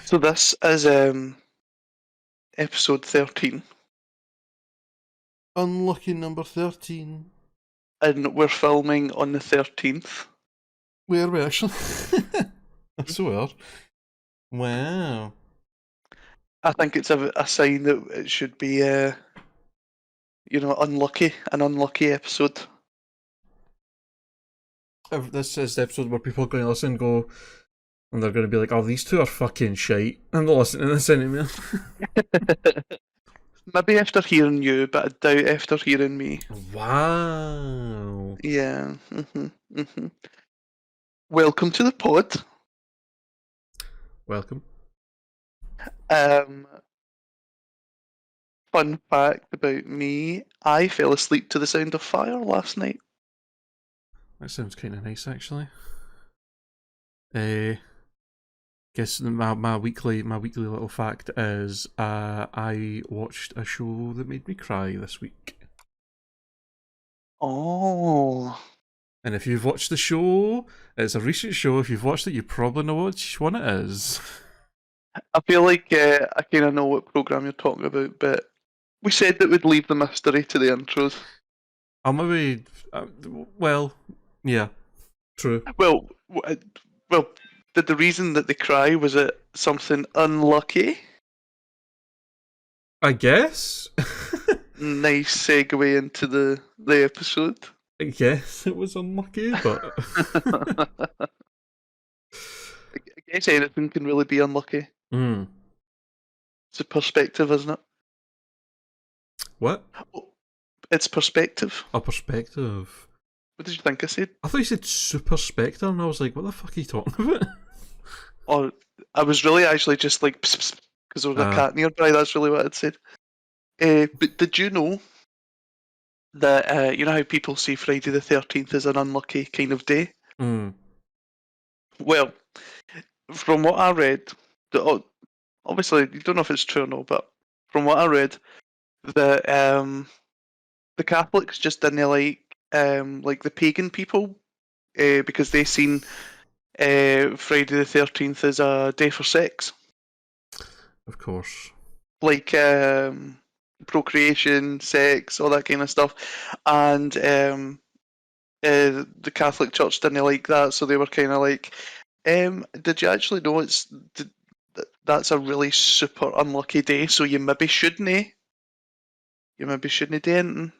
So this is episode 13, Unlucky number 13. and we're filming on the 13th. Where are we actually? That's so weird. Wow. I think it's a sign that it should be, unlucky, an unlucky episode. If this is the episode where people are going to listen and go, and they're going to be like, oh, these two are fucking shite. I'm not listening to this anymore. Maybe after hearing you, but I doubt after hearing me. Wow. Yeah. Welcome to the pod. Welcome. Fun fact about me, I fell asleep to the sound of fire last night. That sounds kind of nice, actually. Guess my weekly little fact is I watched a show that made me cry this week. Oh. And if you've watched the show, it's a recent show. If you've watched it, you probably know which one it is. I feel like I kind of know what program you're talking about, but we said that we'd leave the mystery to the intros. I'll maybe, well, yeah, true. Well, did the reason that they cry, was it something unlucky? I guess. Nice segue into the episode. I guess it was unlucky, but I guess anything can really be unlucky. It's a perspective, isn't it? What? It's perspective. A perspective. What did you think I said? I thought you said Super Spectre, and I was like, what the fuck are you talking about? Or I was really actually just like, because there was a cat nearby, that's really what I'd said. But did you know that, you know how people say Friday the 13th is an unlucky kind of day? Well, from what I read, obviously you don't know if it's true or not, but from what I read, the Catholics just didn't like the pagan people, because they seen Friday the 13th as a day for sex. Of course. Like procreation, sex, all that kind of stuff. And the Catholic Church didn't like that, so they were kind of like, did you actually know that's a really super unlucky day, so you maybe shouldn't do anything?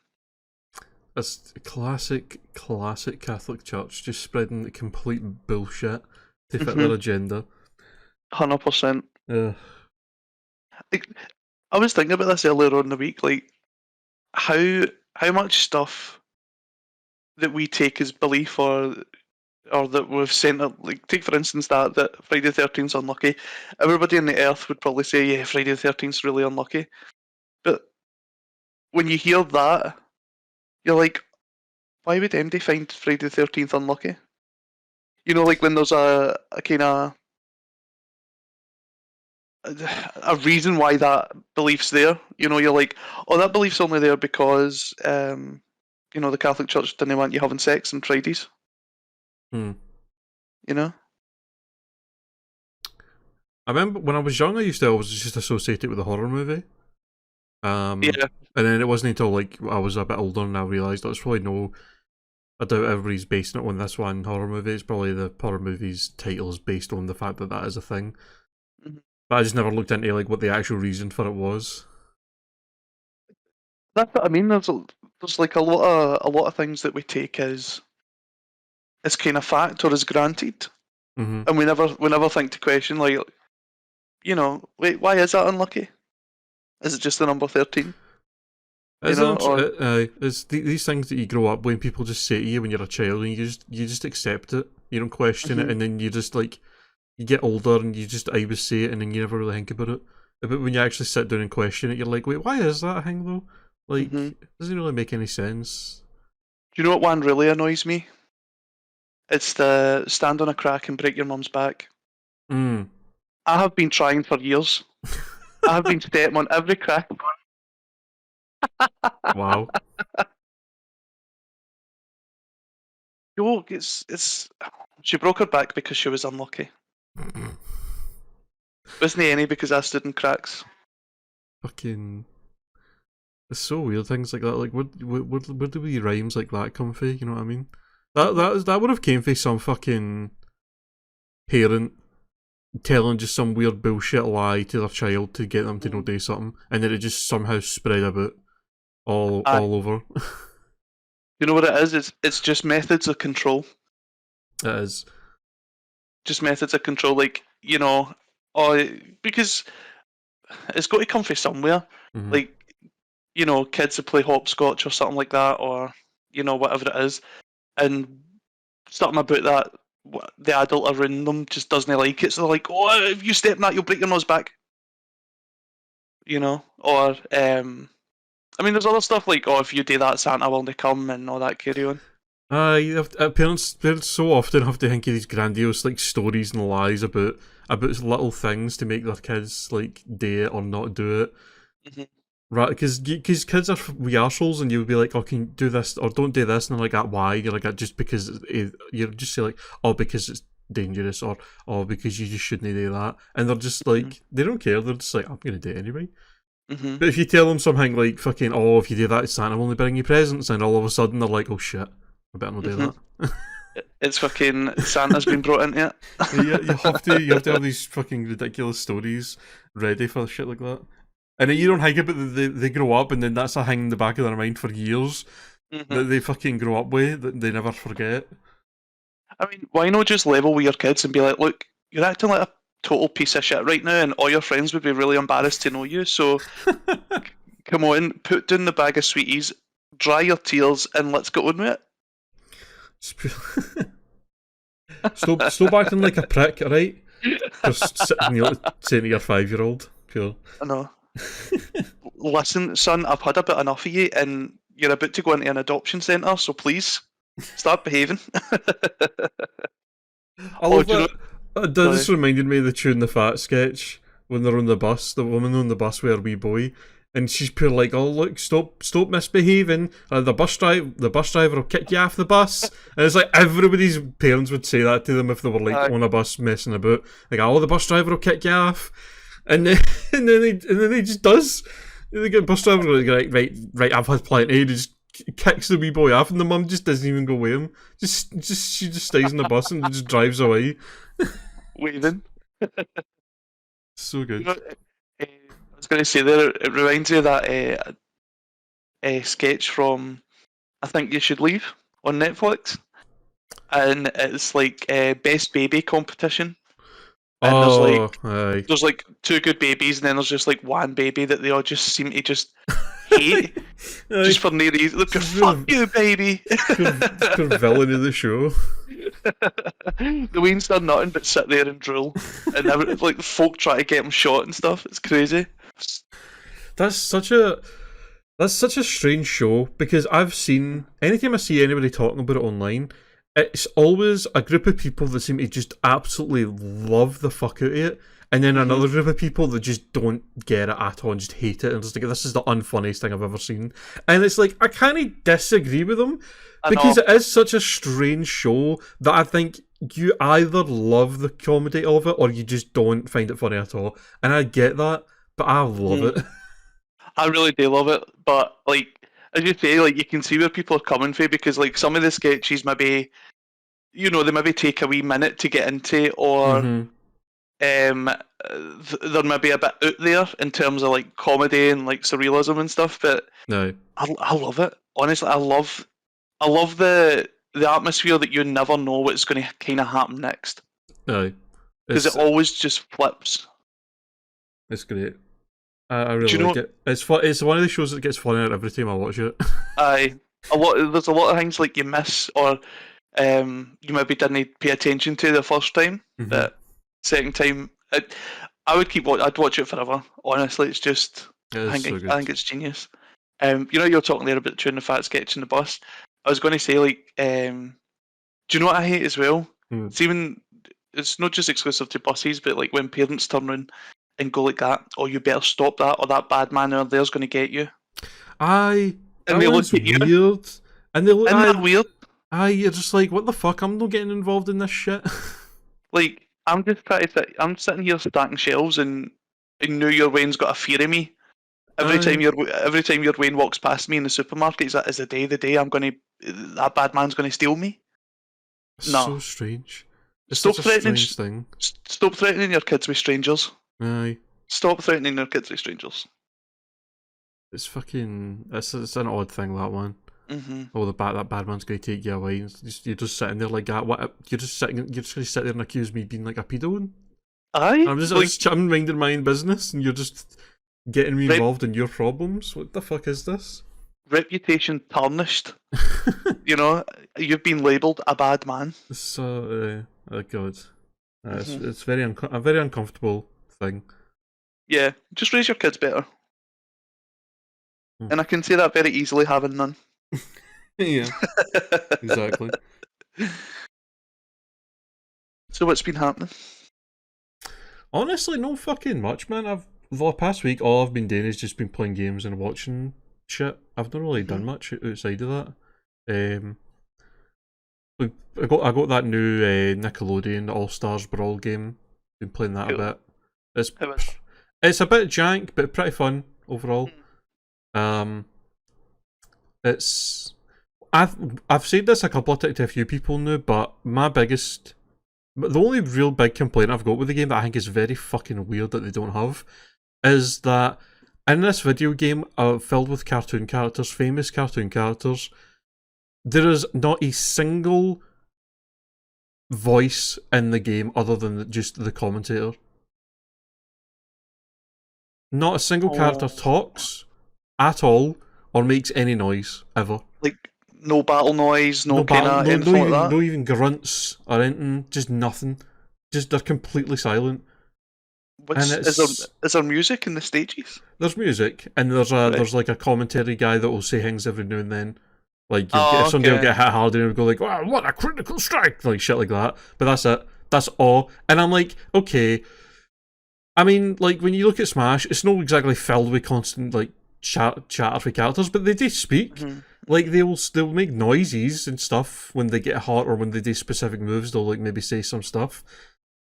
That's classic Catholic Church, just spreading the complete bullshit to fit their agenda. 100%. Ugh. I was thinking about this earlier on in the week, like how much stuff that we take as belief or that we've sent up, like take for instance that Friday the 13th is unlucky. Everybody on the earth would probably say, yeah, Friday the 13th is really unlucky. But when you hear that, you're like, why would MD find Friday the 13th unlucky? You know, like when there's a kind of a reason why that belief's there. You know, you're like, oh, that belief's only there because the Catholic Church didn't want you having sex on Fridays. You know? I remember when I was young, I used to always just associate it with a horror movie. Yeah. And then it wasn't until like I was a bit older and I realised that it's probably no. I doubt everybody's basing it on this one horror movie. It's probably the horror movie's title is based on the fact that that is a thing. But I just never looked into like what the actual reason for it was. That's what I mean. There's like a lot of things that we take as kind of fact or as granted, and we never think to question, like, wait, why is that unlucky? Is it just the number 13? It's these things that you grow up when people just say to you when you're a child, and you just accept it. You don't question it, and then you just like you get older and you just always say it, and then you never really think about it. But when you actually sit down and question it, you're like, wait, why is that a thing though? Like, it doesn't really make any sense. Do you know what one really annoys me? It's the stand on a crack and break your mum's back. I have been trying for years. I have been stepping on every crack. Wow. Yo, it's she broke her back because she was unlucky. Wasn't any because I stood in cracks. Fucking. It's so weird, things like that. Like, where do wee rhymes like that come from? You know what I mean? That would have came from some fucking parent telling just some weird bullshit lie to their child to get them to know do something, and then it just somehow spread about all over. You know what it is? It's just methods of control. It is. Just methods of control, like, you know, because it's got to come from somewhere. Mm-hmm. Like, you know, kids who play hopscotch or something like that, or, you know, whatever it is, and something about that, the adult around them just doesn't like it, so they're like, oh, if you step in that, you'll break your nose back. You know? Or, I mean, there's other stuff like, oh, if you do that, Santa will come, and all that carry on. Parents so often have to think of these grandiose like stories and lies about little things to make their kids like do it or not do it. Mm-hmm. Right, because kids are wee arseholes, and you'll be like, oh, can you do this or don't do this, and they're like, why? You're like, just because you just say like, oh, because it's dangerous, or oh, because you just shouldn't do that, and they're just like, they don't care. They're just like, I'm gonna do it anyway. Mm-hmm. But if you tell them something like fucking, oh, if you do that, Santa will only bring you presents, and all of a sudden they're like, oh shit, I better not do that. It's fucking Santa's been brought into it. you have to have these fucking ridiculous stories ready for shit like that. And then you don't think about it, they grow up, and then that's a thing in the back of their mind for years that they fucking grow up with, that they never forget. I mean, why not just level with your kids and be like, look, you're acting like a total piece of shit right now, and all your friends would be really embarrassed to know you, so come on, put down the bag of sweeties, dry your tears, and let's get on with it. Stop acting like a prick, alright? Just sitting saying to your 5-year-old. Cool. I know. Listen, son, I've had a bit enough of you, and you're about to go into an adoption centre, so please start behaving. I love that. That just reminded me of the Tune the Fat sketch when they're on the bus, the woman on the bus with her wee boy, and she's pure like, oh look, stop misbehaving, the bus driver will kick you off the bus. And it's like everybody's parents would say that to them if they were like on a bus messing about, like, oh, the bus driver will kick you off. And then he just does. The bus driver like, right, I've had plenty. He just kicks the wee boy off, and the mum just doesn't even go with him. She just stays in the bus and just drives away, waving. So good. You know, I was going to say there, it reminds me of that a sketch from I Think You Should Leave on Netflix, and it's like a best baby competition. And there's like two good babies, and then there's just like one baby that they all just seem to just hate, just for no reason. Look, fuck you, baby. Pure villain of the show. The Wayne's done nothing but sit there and drool, and like folk try to get him shot and stuff. It's crazy. That's such a strange show, because I've seen, anytime I see anybody talking about it online, it's always a group of people that seem to just absolutely love the fuck out of it, and then another group of people that just don't get it at all and just hate it, and just like, this is the unfunniest thing I've ever seen. And it's like, I can't disagree with them, because it is such a strange show that I think you either love the comedy of it or you just don't find it funny at all. And I get that, but I love it. I really do love it, but like, as you say, like, you can see where people are coming from, because like some of the sketches maybe, you know, they maybe take a wee minute to get into, or they're maybe a bit out there in terms of like comedy and like surrealism and stuff. But no, I love it. Honestly, I love the atmosphere that you never know what's going to kind of happen next. No, because it always just flips. It's great. I really like it. It's one of the shows that gets funnier every time I watch it. There's a lot of things like you miss, or you maybe didn't pay attention to the first time. But second time, I'd watch it forever. Honestly, it's just I think it's genius. You know, you're talking there about Tune the Fat sketch in the bus. I was going to say, like, do you know what I hate as well? It's not just exclusive to buses, but like when parents turn around and go like that, or you better stop that, or that bad man over there's going to get you. And they look at you. Weird. And they look weird. You're just like, what the fuck? I'm not getting involved in this shit. Like, I'm just trying to I'm sitting here stacking shelves, and New Year Wayne's got a fear of me. Every time your Wayne walks past me in the supermarket, is the day that bad man's gonna steal me. So strange. It's Stop such a threatening. strange thing. Stop threatening your kids with strangers. Aye. Stop threatening your kids with strangers. It's fucking. It's an odd thing, that one. Mm-hmm. Oh, that bad man's gonna take you away. And you're just sitting there like that. What? You're just gonna sit there and accuse me of being like a pedo? Aye. I'm minding my own business, and you're just getting me involved in your problems. What the fuck is this? Reputation tarnished. You know, you've been labelled a bad man. So, oh god, it's a very uncomfortable thing. Yeah, just raise your kids better. And I can say that very easily, having none. Yeah, exactly. So what's been happening? Honestly, no fucking much, man. The past week, all I've been doing is just been playing games and watching shit. I've not really done much outside of that. I got that new Nickelodeon All Stars Brawl game. Been playing that a bit. It's a bit jank, but pretty fun overall. I've said this a couple of times to a few people now, but the only real big complaint I've got with the game that I think is very fucking weird that they don't have is that in this video game filled with cartoon characters, famous cartoon characters, there is not a single voice in the game other than just the commentator. Not a single character talks at all or makes any noise ever. Like no battle noise, anything like that. No even grunts or anything. Just nothing. Just they're completely silent. Is there music in the stages? There's music, and there's like a commentary guy that will say things every now and then. Like if somebody will get hit hard, and he'll go like, "Wow, what a critical strike!" Like shit like that. But that's it. That's all. And I'm like, okay. I mean, like when you look at Smash, it's not exactly filled with constant like chatter for characters, but they do speak. Like they'll make noises and stuff when they get hurt or when they do specific moves. They'll like maybe say some stuff,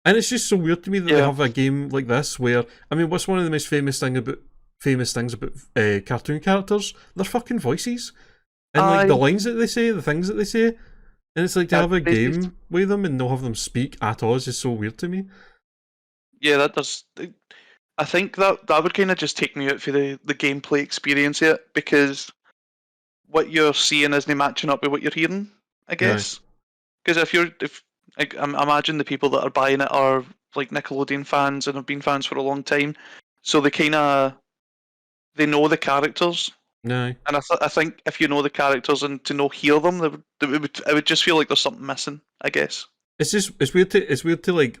and it's just so weird to me that they have a game like this where, I mean, what's one of the most famous things about cartoon characters? Their fucking voices and like the lines that they say, the things that they say, and it's like to have a game with them and not have them speak at all is just so weird to me. Yeah, that does. I think that would kind of just take me out for the gameplay experience here, because what you're seeing isn't matching up with what you're hearing, I guess. Because I imagine the people that are buying it are like Nickelodeon fans and have been fans for a long time, so they know the characters. No. And I think if you know the characters and to hear them, it would just feel like there's something missing, I guess. It's weird to like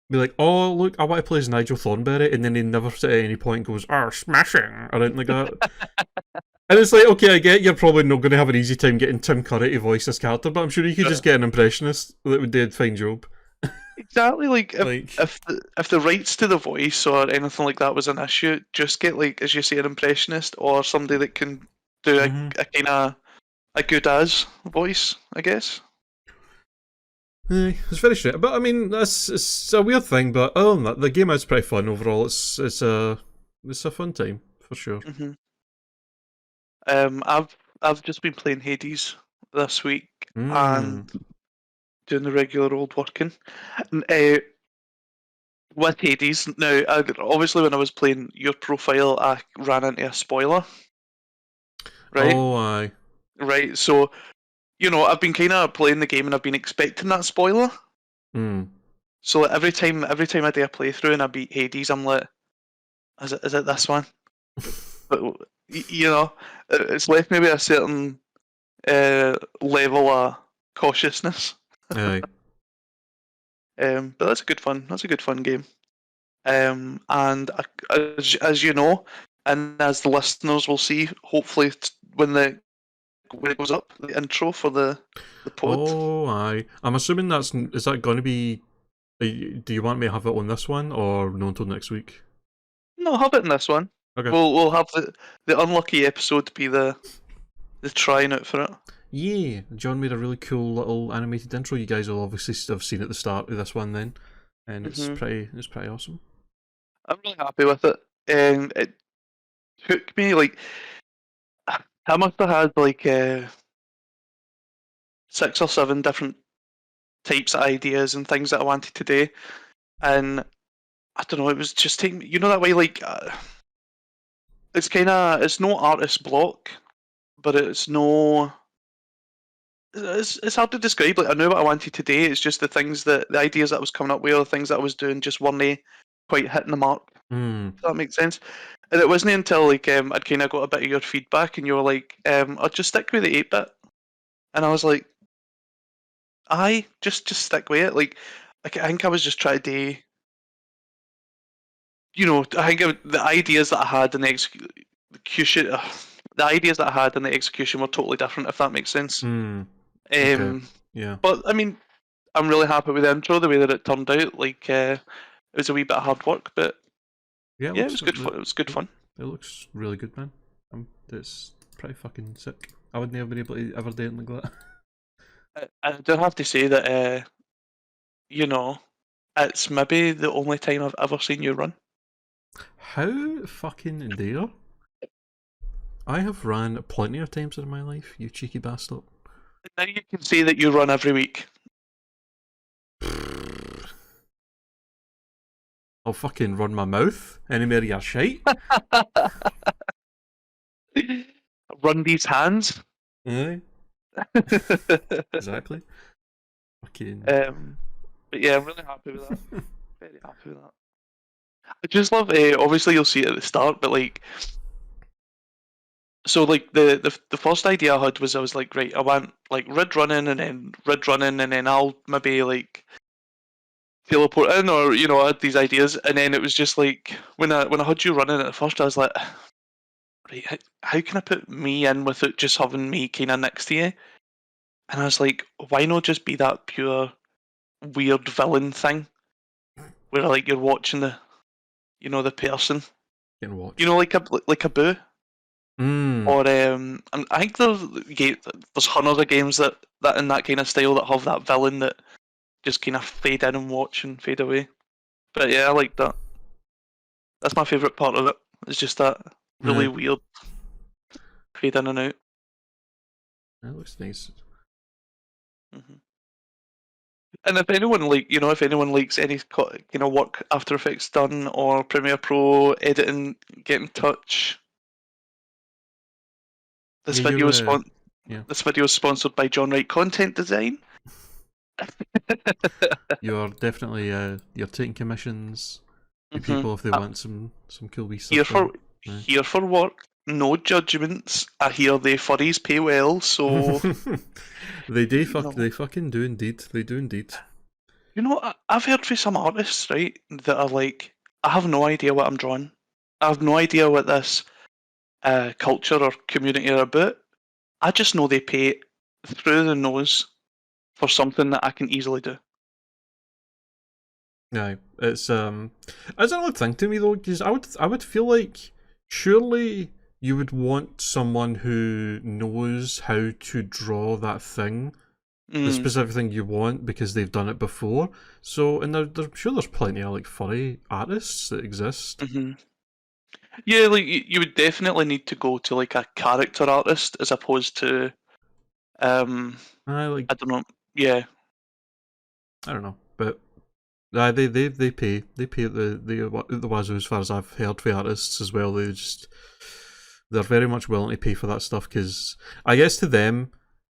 be like, oh look, I want to play as Nigel Thornberry, and then he never at any point goes, smashing, or anything like that. And it's like, okay, I get you're probably not going to have an easy time getting Tim Curry to voice this character, but I'm sure you could just get an impressionist that would do a fine job. Exactly, like if the rights to the voice or anything like that was an issue, just get, like, as you say, an impressionist or somebody that can do a kind of a good as voice, I guess. It's very strange, but I mean, it's a weird thing. But other than that, the game is pretty fun overall. It's a fun time for sure. I've just been playing Hades this week and doing the regular old working. With Hades, now obviously when I was playing your profile, I ran into a spoiler. Right? Oh, aye. Right, so I've been kind of playing the game and I've been expecting that spoiler. So every time I do a playthrough and I beat Hades, I'm like, is it this one? But it's left me with a certain level of cautiousness. Aye. But that's a good fun. That's a good fun game. And as you know, and as the listeners will see, hopefully when it goes up, the intro for the pod. Oh, aye. I'm assuming is that going to be? Do you want me to have it on this one or no until next week? No, have it in this one. Okay. We'll have the unlucky episode be the trying out for it. Yeah, John made a really cool little animated intro. You guys will obviously have seen at the start of this one then. and it's Mhm. pretty awesome. I'm really happy with it, and it took me like I must have had like 6 or 7 different types of ideas and things that I wanted to do, and I don't know. It was just taking you know that way like it's kind of it's no artist block, but it's no. It's hard to describe. Like I knew what I wanted to do. It's just the ideas that I was coming up with, or the things that I was doing, just weren't quite hitting the mark. Mm. If that makes sense. And it wasn't until like I'd kind of got a bit of your feedback, and you were like, "I'll just stick with the 8-bit," and I was like, "Aye, just stick with it." Like, I think I was just trying to do, the ideas that I had and the execution, the ideas that I had and the execution were totally different. If that makes sense. Mm. Okay. Um, Yeah. but I mean, I'm really happy with the intro, the way that it turned out. Like, it was a wee bit of hard work, but Yeah. yeah, it was good fun. It was good fun. It looks really good, man. It's pretty fucking sick. I would never been able to ever do anything like that. I do have to say that, you know, it's maybe the only time I've ever seen you run. How fucking dare? I have ran plenty of times in my life, you cheeky bastard. Now you can say that you run every week. I'll fucking run my mouth anywhere you're shite. Run these hands. Aye, exactly. Fucking. But yeah, I'm really happy with that. Very happy with that. I just love. Obviously, you'll see it at the start, but like, so like the first idea I had was I was like, right, I want like rid running, and then I'll maybe like teleport in, or I had these ideas, and then it was just like when I had you running at first, I was like, right, how can I put me in without just having me kind of next to you? And I was like, why not just be that pure weird villain thing where like you're watching the person, Getting watched. like a boo. Mm. Or I think there's hundreds of games that in that kind of style that have that villain that just kind of fade in and watch and fade away. But yeah, I like that. That's my favourite part of it. It's just that really Aye. weird fade in and out. That looks nice. Hmm. And if anyone likes any work After Effects done or Premiere Pro editing, get in touch. This Yeah, video is yeah. this video is sponsored by John Wright Content Design. You're definitely you're taking commissions to Hmm. people if they want some cool wee Here stuff for done. Aye. here for work. No judgments. I hear the furries pay well, so They do you know. they fucking do indeed. They do indeed. I've heard from some artists, right, that are like, I have no idea what I'm drawing. I have no idea what this culture or community are about. I just know they pay through the nose for something that I can easily do. Aye, it's an odd thing to me though, because I would feel like surely you would want someone who knows how to draw that thing, the Mm. specific thing you want, because they've done it before. So, and I'm sure there's plenty of like furry artists that exist. Hmm. Yeah, like you would definitely need to go to like a character artist as opposed to I like I don't know. Yeah. I don't know, but they pay the wazoo as far as I've heard for artists as well. They're very much willing to pay for that stuff because I guess to them,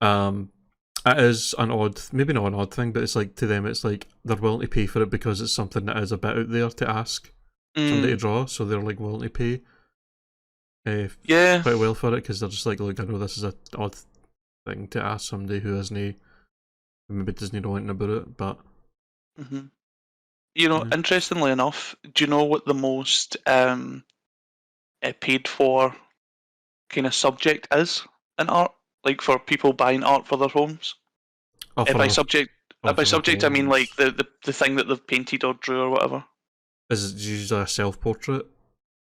it is an odd, maybe not an odd thing, but it's like to them it's like they're willing to pay for it because it's something that is a bit out there to ask somebody to Mm. draw, so they're like willing to pay Yeah. quite well for it because they're just like, look, I know this is an odd thing to ask somebody who isn't maybe doesn't know anything about it, but Hmm. yeah. Interestingly enough, do you know what the most paid for kind of subject is in art? Like for people buying art for their homes? Oh, Uh, for by their subject, by for their subject, I mean homes. like the thing that they've painted or drew or whatever. Is it usually a self portrait of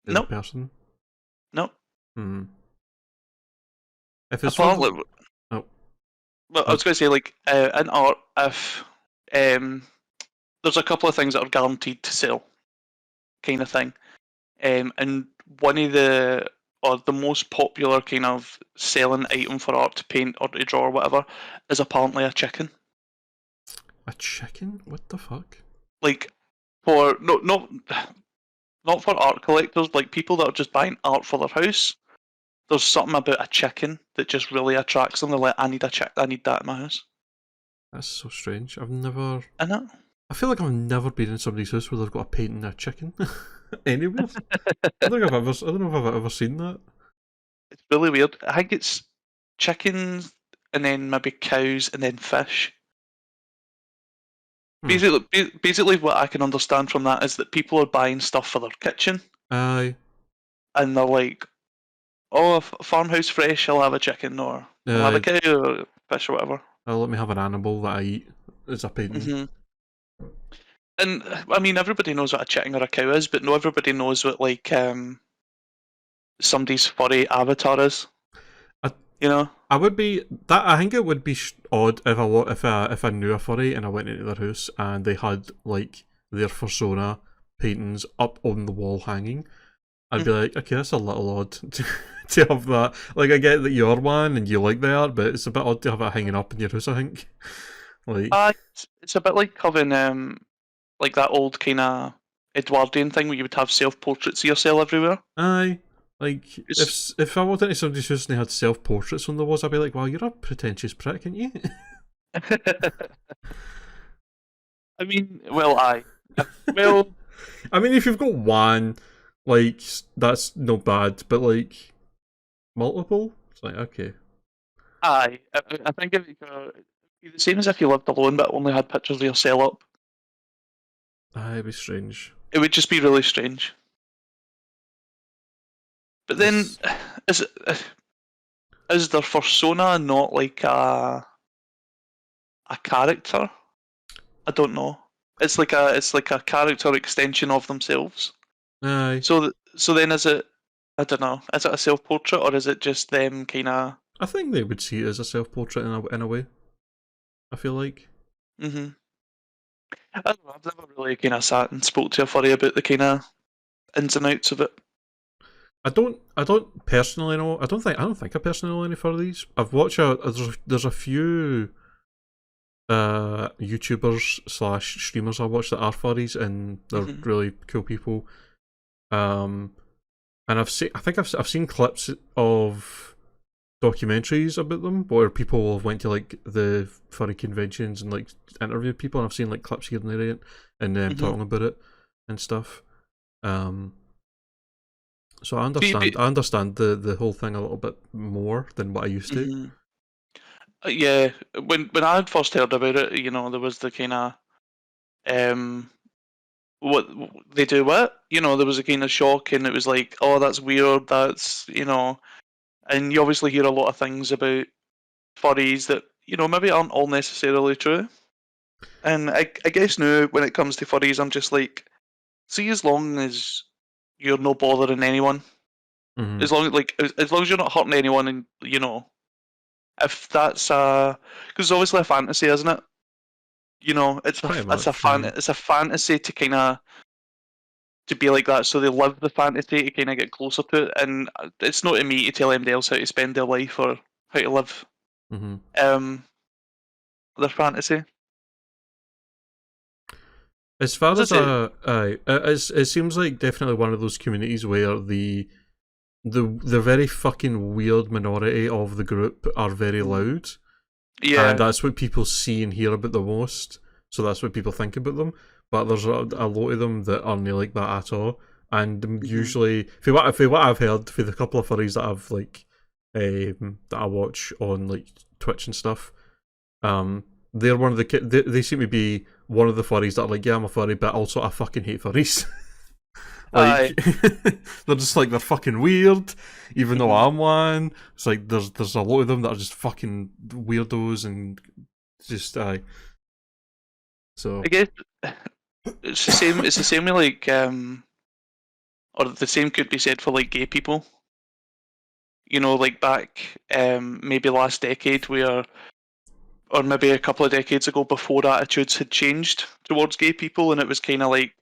the Nope, person? nope. Hmm. If it's for the, Apparently, oh, well, I uh, was going to say like in art, if um there's a couple of things that are guaranteed to sell, kind of thing. And one of the most popular kind of selling item for art to paint or to draw or whatever is apparently a chicken. A chicken? What the fuck? Like for not for art collectors, like people that are just buying art for their house. There's something about a chicken that just really attracts them. They're like, I need that in my house. That's so strange. I've never. I know. I feel like I've never been in somebody's house where they've got a painting of a chicken. Anywhere. I don't know if I've ever seen that. It's really weird. I think it's chickens and then maybe cows and then fish. Basically, what I can understand from that is that people are buying stuff for their kitchen, Aye. and they're like, "Oh, farmhouse fresh, I'll have a chicken, or I'll have a cow or fish or whatever." Let me have an animal that I eat as a painting. And I mean, everybody knows what a chicken or a cow is, but not everybody knows what like somebody's furry avatar is. You know, I would be that. I think it would be odd if I knew a furry and I went into their house and they had like their persona paintings up on the wall hanging. I'd be like, okay, that's a little odd to have that. Like, I get that you're one and you like the art, but it's a bit odd to have it hanging up in your house, I think. Like, it's a bit like having like that old kind of Edwardian thing where you would have self-portraits of yourself everywhere. aye. Like, if I walked into somebody's house and they had self-portraits on the walls, I'd be like, wow, you're a pretentious prick, aren't you? I mean, well, well, I mean, if you've got one, like, that's not bad, but like, multiple? It's like, okay. I think it'd be the same as if you lived alone but only had pictures of yourself up. It'd be strange. It would just be really strange. But then, is their persona not like a character? I don't know. It's like a character extension of themselves. Aye. So then is it? I don't know. Is it a self-portrait or is it just them kind of? I think they would see it as a self-portrait in a way. I feel like. I don't know. I've never really kind of sat and spoke to a furry about the kind of ins and outs of it. I don't personally know. I don't think I personally know any furries. I've watched there's a few YouTubers / streamers I watch that are furries and they're really cool people. And I've seen clips of documentaries about them where people have went to like the furry conventions and like interviewed people, and I've seen like clips here and there and them talking about it and stuff. So I understand the whole thing a little bit more than what I used to. Yeah, when I had first heard about it, you know, there was the kind of what they do what? You know, there was a kind of shock and it was like, oh, that's weird, that's, you know, and you obviously hear a lot of things about furries that, you know, maybe aren't all necessarily true. And I guess now when it comes to furries, I'm just like, see, as long as you're not bothering anyone, as long as you're not hurting anyone, and you know, if that's because it's obviously a fantasy, isn't it? You know, it's a fantasy to kind of to be like that, so they live the fantasy to kind of get closer to it, and it's not to me to tell anybody else how to spend their life or how to live their fantasy. As far as it seems like definitely one of those communities where the very fucking weird minority of the group are very loud. Yeah. And that's what people see and hear about the most. So that's what people think about them. But there's a lot of them that aren't like that at all. And usually, for what I've heard, for the couple of furries that I've like that I watch on like Twitch and stuff, they're one of they seem to be one of the furries that are like, yeah, I'm a furry, but also I fucking hate furries. Like they're just like, they're fucking weird, even though I'm one. It's like there's a lot of them that are just fucking weirdos and just so I guess it's the same. It's the same with like or the same could be said for like gay people. You know, like back maybe last decade, where or maybe a couple of decades ago, before attitudes had changed towards gay people, and it was kind of like,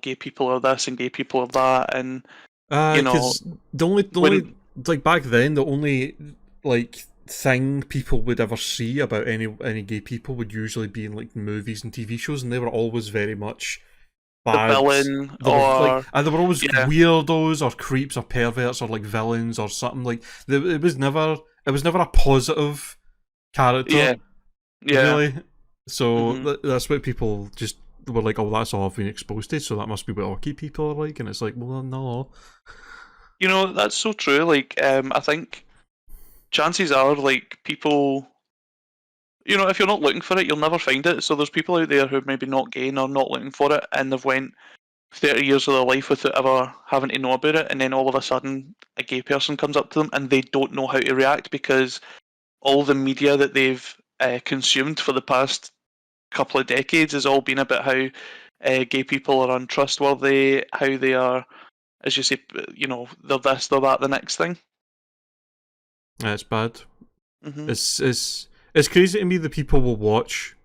gay people are this and gay people are that, and because the only like back then, the only like thing people would ever see about any gay people would usually be in like movies and TV shows, and they were always very much bad. The villain, they were and they were always weirdos or creeps or perverts or like villains or something. Like it was never a positive character. Really. So that's what people just were like, oh, that's all I've been exposed to, so that must be what all gay people are like. And it's like, well, no. That's so true. Like, I think chances are, like, people, if you're not looking for it, you'll never find it. So there's people out there who are maybe not gay and are not looking for it, and they've went 30 years of their life without ever having to know about it, and then all of a sudden a gay person comes up to them and they don't know how to react because all the media that they've consumed for the past couple of decades has all been about how gay people are untrustworthy, how they are, as you say, they're this, they're that, the next thing. It's bad. It's crazy to me that people will watch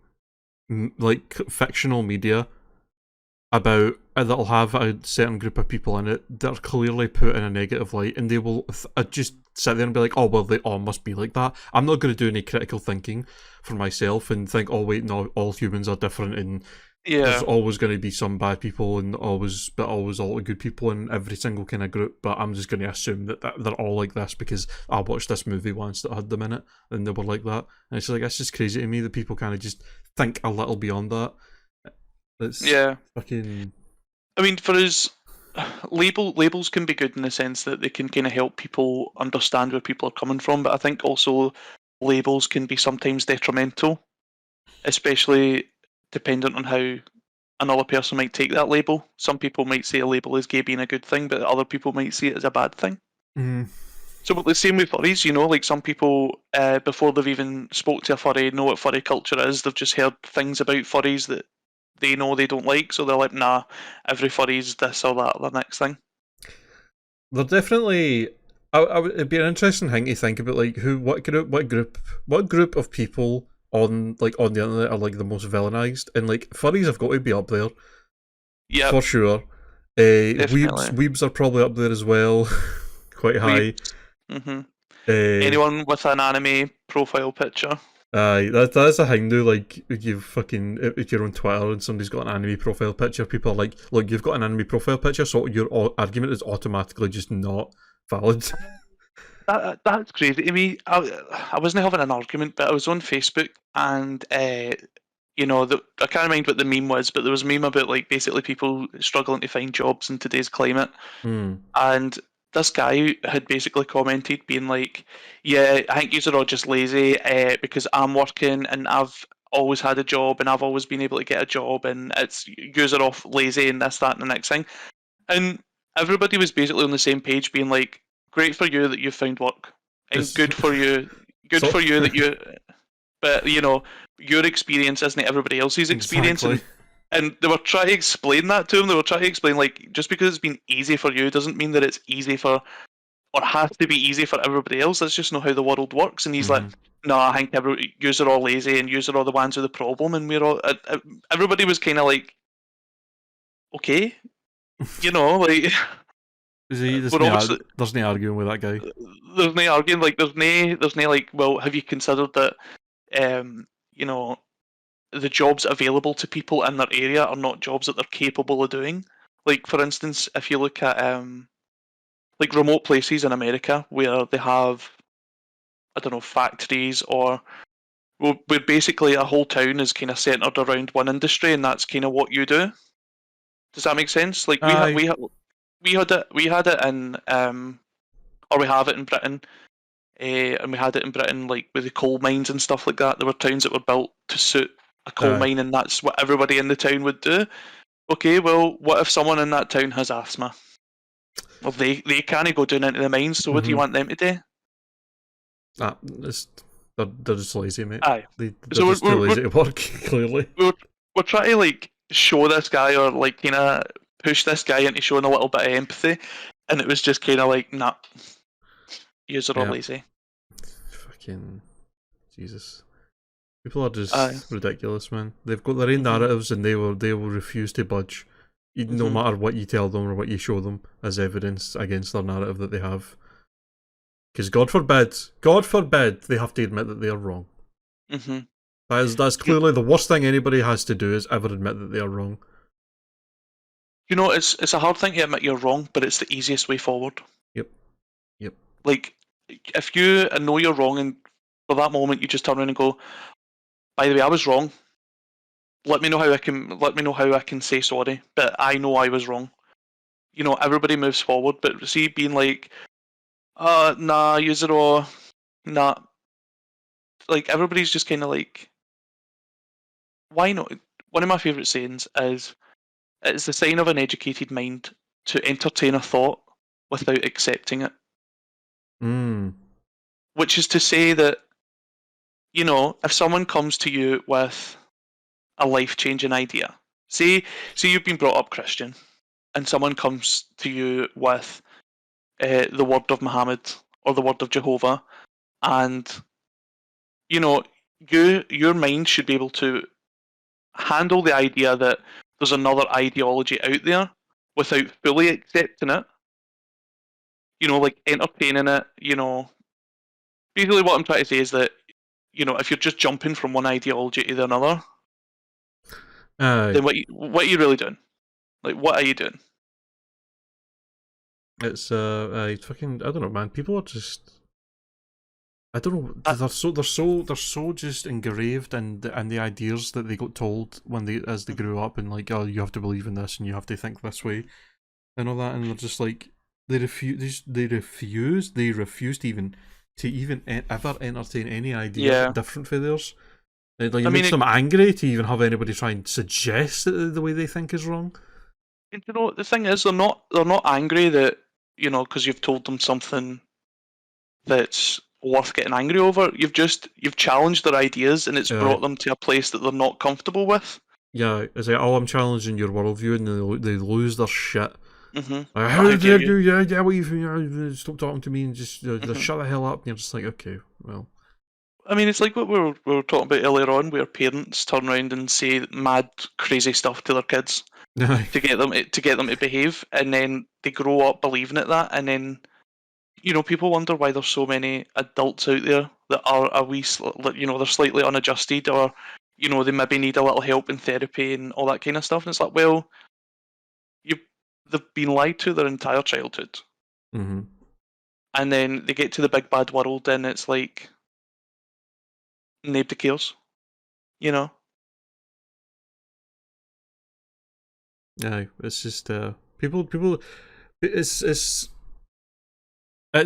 like fictional media about that'll have a certain group of people in it that are clearly put in a negative light, and they will just sit there and be like, oh, well, they all must be like that. I'm not going to do any critical thinking for myself and think, oh, wait, no, all humans are different, and there's always going to be some bad people and always all the good people in every single kind of group, but I'm just going to assume that they're all like this because I watched this movie once that had them in it and they were like that. And it's like, that's just crazy to me that people kind of just think a little beyond that. It's fucking... I mean, for us, labels can be good in the sense that they can kind of help people understand where people are coming from, but I think also labels can be sometimes detrimental, especially dependent on how another person might take that label. Some people might see a label as gay being a good thing, but other people might see it as a bad thing. So the same with furries, like some people, before they've even spoke to a furry, know what furry culture is, they've just heard things about furries that they know they don't like, so they're like, nah, every furry's this or that or the next thing. They're definitely... it'd be an interesting thing to think about, like, what group of people on the internet are like the most villainized, and like furries have got to be up there, for sure. Weebs are probably up there as well, quite high. Anyone with an anime profile picture. That's a thing though. Like, if you're on Twitter and somebody's got an anime profile picture, people are like, look, you've got an anime profile picture, so your argument is automatically just not valid. That's crazy to me. I wasn't having an argument, but I was on Facebook and I can't remember what the meme was, but there was a meme about like basically people struggling to find jobs in today's climate, and this guy had basically commented being like, yeah, I think you're all just lazy because I'm working and I've always had a job and I've always been able to get a job, and it's you're off lazy and this, that, and the next thing. And everybody was basically on the same page being like, great for you that you found work, and good for you that you, but your experience isn't everybody else's experience. Exactly. And they were trying to explain that to him. They were trying to explain, like, just because it's been easy for you doesn't mean that it's easy for, or has to be easy for everybody else. That's just not how the world works. And he's like, no, I think yous are all lazy and yous are all the ones with the problem. And we're all, everybody was kind of like, okay, like... There's no arguing with that guy. There's no arguing, like, there's no like, well, have you considered that, the jobs available to people in their area are not jobs that they're capable of doing. Like, for instance, if you look at like remote places in America where they have, I don't know, factories, or where basically a whole town is kind of centered around one industry, and that's kind of what you do. Does that make sense? Like we had it in or we have it in Britain. And we had it in Britain, like with the coal mines and stuff like that. There were towns that were built to suit a coal mine, and that's what everybody in the town would do. Okay, well, what if someone in that town has asthma? Well, they can't go down into the mines, so what do you want them to do? They're just lazy, mate. Aye. They're just too lazy to work, clearly. We're trying to, like, show this guy, or, like, kind of push this guy into showing a little bit of empathy, and it was just kind of like, nah, you're all lazy. Fucking Jesus. People are just ridiculous, man. They've got their own narratives, and they will refuse to budge, no matter what you tell them or what you show them as evidence against their narrative that they have. Because God forbid, they have to admit that they are wrong. That's clearly the worst thing anybody has to do is ever admit that they are wrong. You know, it's a hard thing to admit you're wrong, but it's the easiest way forward. Yep. Like, if you know you're wrong, and for that moment you just turn around and go, "By the way, I was wrong. Let me know how I can say sorry, but I know I was wrong." You know, everybody moves forward. But see, being like, nah, nah," like everybody's just kind of like, why not? One of my favourite sayings is, "It's the sign of an educated mind to entertain a thought without accepting it." Which is to say that, you know, if someone comes to you with a life-changing idea, say you've been brought up Christian, and someone comes to you with the word of Muhammad or the word of Jehovah, and you know, your mind should be able to handle the idea that there's another ideology out there without fully accepting it. You know, like entertaining it. You know, basically what I'm trying to say is that, you know, if you're just jumping from one ideology to another, then what are you really doing? Like, what are you doing? It's fucking, I don't know, man. People are just, I don't know. They're so just engraved in the ideas that they got told as they grew up, and like, oh, you have to believe in this and you have to think this way and all that, and they're just like, they refuse to even ever entertain any idea different for theirs. Like, it makes them angry to even have anybody try and suggest that the way they think is wrong. And you know, the thing is, they're not angry that, you know, because you've told them something that's worth getting angry over. You've challenged their ideas, and it's brought them to a place that they're not comfortable with. Yeah, it's like, oh, I'm challenging your worldview, and they lose their shit. Like, how dare you? Yeah, what you stop talking to me and just shut the hell up. And you're just like, okay, well. I mean, it's like what we were talking about earlier on, where parents turn around and say mad, crazy stuff to their kids to get them to behave, and then they grow up believing that, and then, you know, people wonder why there's so many adults out there that are you know, they're slightly unadjusted, or, you know, they maybe need a little help in therapy and all that kind of stuff. And it's like, well, they've been lied to their entire childhood, and then they get to the big bad world, and it's like, nobody cares, you know. Yeah, it's just people. It's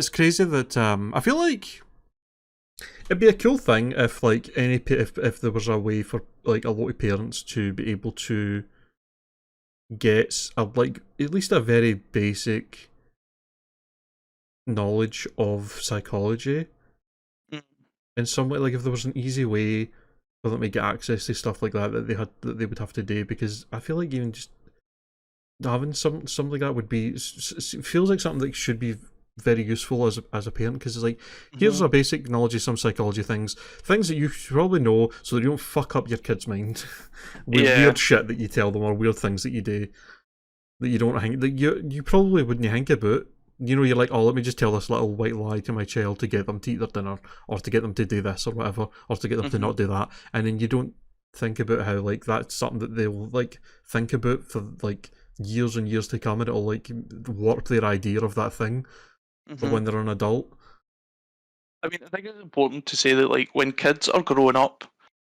crazy that I feel like it'd be a cool thing if like if there was a way for like a lot of parents to be able to get like at least a very basic knowledge of psychology in some way. Like, if there was an easy way for them to get access to stuff like that that they would have to do, because I feel like even just having something like that would be, feels like something that should be very useful as a parent, because it's like, here's a basic knowledge of some psychology things that you probably know, so that you don't fuck up your kid's mind with weird shit that you tell them, or weird things that you do that you don't think that you probably wouldn't think about. You know, you're like, oh, let me just tell this little white lie to my child to get them to eat their dinner, or to get them to do this or whatever, or to get them to not do that, and then you don't think about how like that's something that they'll like think about for like years and years to come, and it'll like warp their idea of that thing for when they're an adult. I mean, I think it's important to say that, like, when kids are growing up,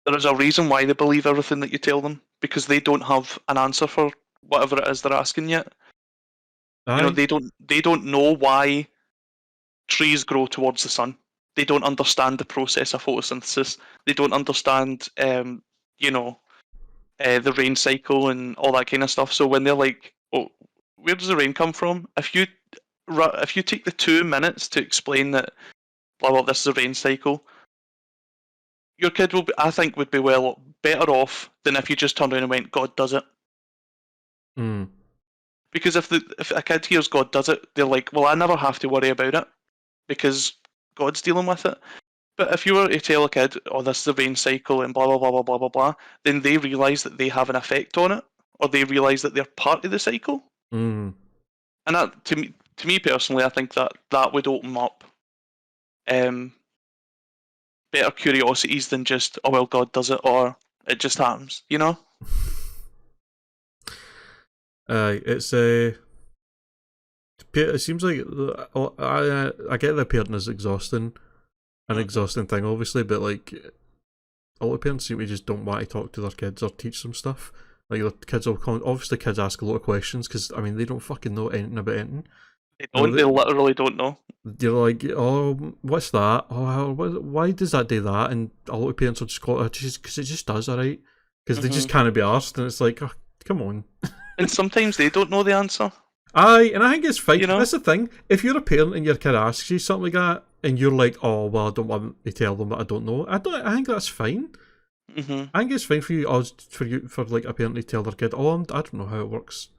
there is a reason why they believe everything that you tell them, because they don't have an answer for whatever it is they're asking yet. You know, they don't know why trees grow towards the sun. They don't understand the process of photosynthesis. They don't understand, you know, the rain cycle and all that kind of stuff. So when they're like, "Oh, where does the rain come from?" If you take the 2 minutes to explain that, well, this is a rain cycle, your kid will be, I think, would be well better off than if you just turned around and went, "God does it." Because if a kid hears God does it, they're like, well, I never have to worry about it because God's dealing with it. But if you were to tell a kid, "Oh, this is the rain cycle," and blah blah blah blah blah blah blah, then they realise that they have an effect on it, or they realise that they're part of the cycle. Mm. And that, to me personally, I think that would open up better curiosities than just, "Oh well, God does it," or "It just happens," you know? It's it seems like I get that parenting is exhausting, an exhausting thing, obviously, but like a lot of parents seem to just don't want to talk to their kids or teach them stuff. Like the kids will obviously kids ask a lot of questions because I mean they don't fucking know anything about anything. They don't. They literally don't know. You're like, oh, what's that? Oh, why does that do that? And a lot of parents will just call it because it just does, alright. Because they just can't be asked, and it's like, oh, come on. And sometimes they don't know the answer. Aye, and I think it's fine. You know? That's the thing. If you're a parent and your kid asks you something like that, and you're like, oh, well, I don't want to tell them that I don't know. I think that's fine. I think it's fine for for like a parent to tell their kid, oh, I don't know how it works.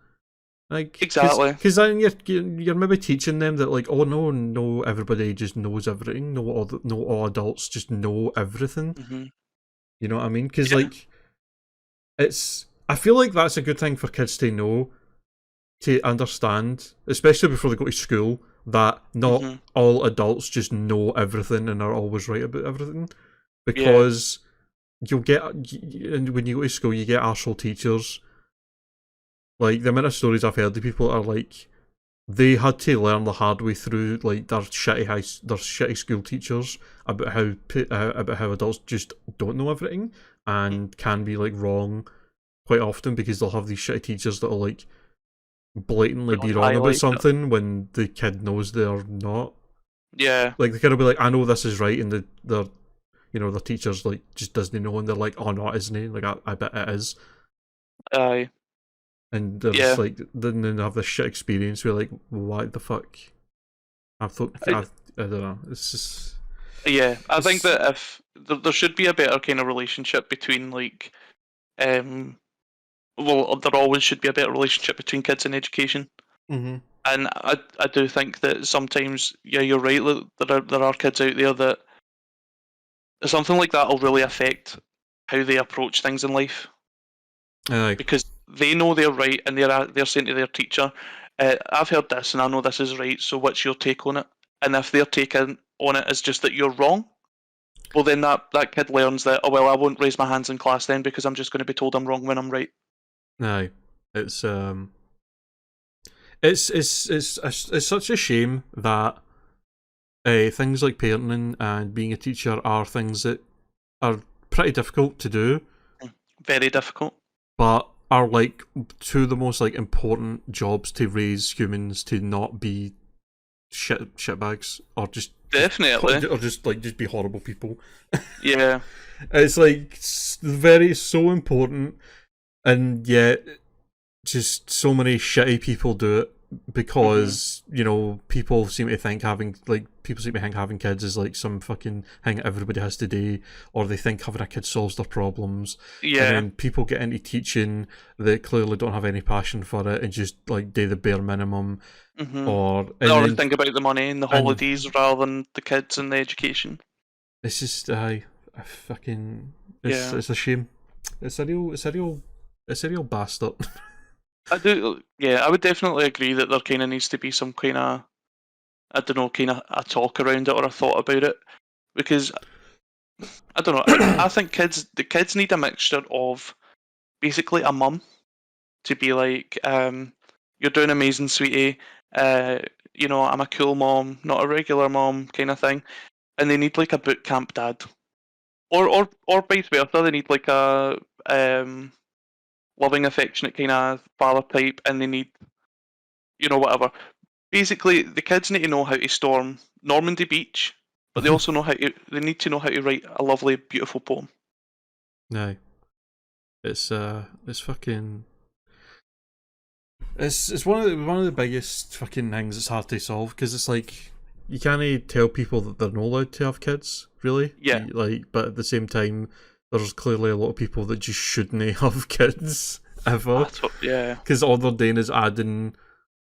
Like exactly. Because then you're maybe teaching them that like, oh no, everybody just knows everything. No, all adults just know everything. You know what I mean? Because like, I feel like that's a good thing for kids to know, to understand, especially before they go to school, that not all adults just know everything and are always right about everything. Because you'll get, and when you go to school, you get arsehole teachers. Like, the amount of stories I've heard of people are like, they had to learn the hard way through like their shitty school teachers about how adults just don't know everything and can be like wrong quite often because they'll have these shitty teachers that'll like blatantly be wrong about something when the kid knows they're not. Yeah. Like the kid will be like, I know this is right, and the teacher's like just doesn't know, and they're like, oh no, it isn't. Like I bet it is. Aye. And they're just like, then they have this shit experience where like, what the fuck? I don't know. It's just. Yeah, I think that if there should be a better kind of relationship between like, well, there always should be a better relationship between kids and education. And I do think that sometimes, yeah, you're right. There are kids out there that something like that will really affect how they approach things in life. Aye. Because they know they're right, and they're saying to their teacher, "I've heard this, and I know this is right. So what's your take on it?" And if their take on it is just that you're wrong, well, then that kid learns that, oh well, I won't raise my hands in class then because I'm just going to be told I'm wrong when I'm right. Aye, it's such a shame that things like parenting and being a teacher are things that are pretty difficult to do. Very difficult. But are like two of the most like important jobs to raise humans to not be shitbags or just definitely or just be horrible people. Yeah, it's like so important, and yet just so many shitty people do it because people seem to think having kids is like some fucking thing everybody has to do, or they think having a kid solves their problems. And then people get into teaching that clearly don't have any passion for it and just like do the bare minimum, or think about the money and the holidays rather than the kids and the education. It's just it's a shame. It's a real bastard. I would definitely agree that there kind of needs to be some kind of, I don't know, kind of a talk around it or a thought about it, because I don't know. I think the kids need a mixture of basically a mum to be like, you're doing amazing, sweetie. I'm a cool mom, not a regular mom, kind of thing, and they need like a boot camp dad, or vice versa. They need like a loving, affectionate kind of father type, and they need, whatever. Basically, the kids need to know how to storm Normandy Beach, but they also need to know how to write a lovely, beautiful poem. No, it's fucking. It's one of the biggest fucking things that's hard to solve, because it's like you can't tell people that they're not allowed to have kids, really. Yeah. But at the same time, there's clearly a lot of people that just shouldn't have kids ever. Yeah. Because all they're doing is adding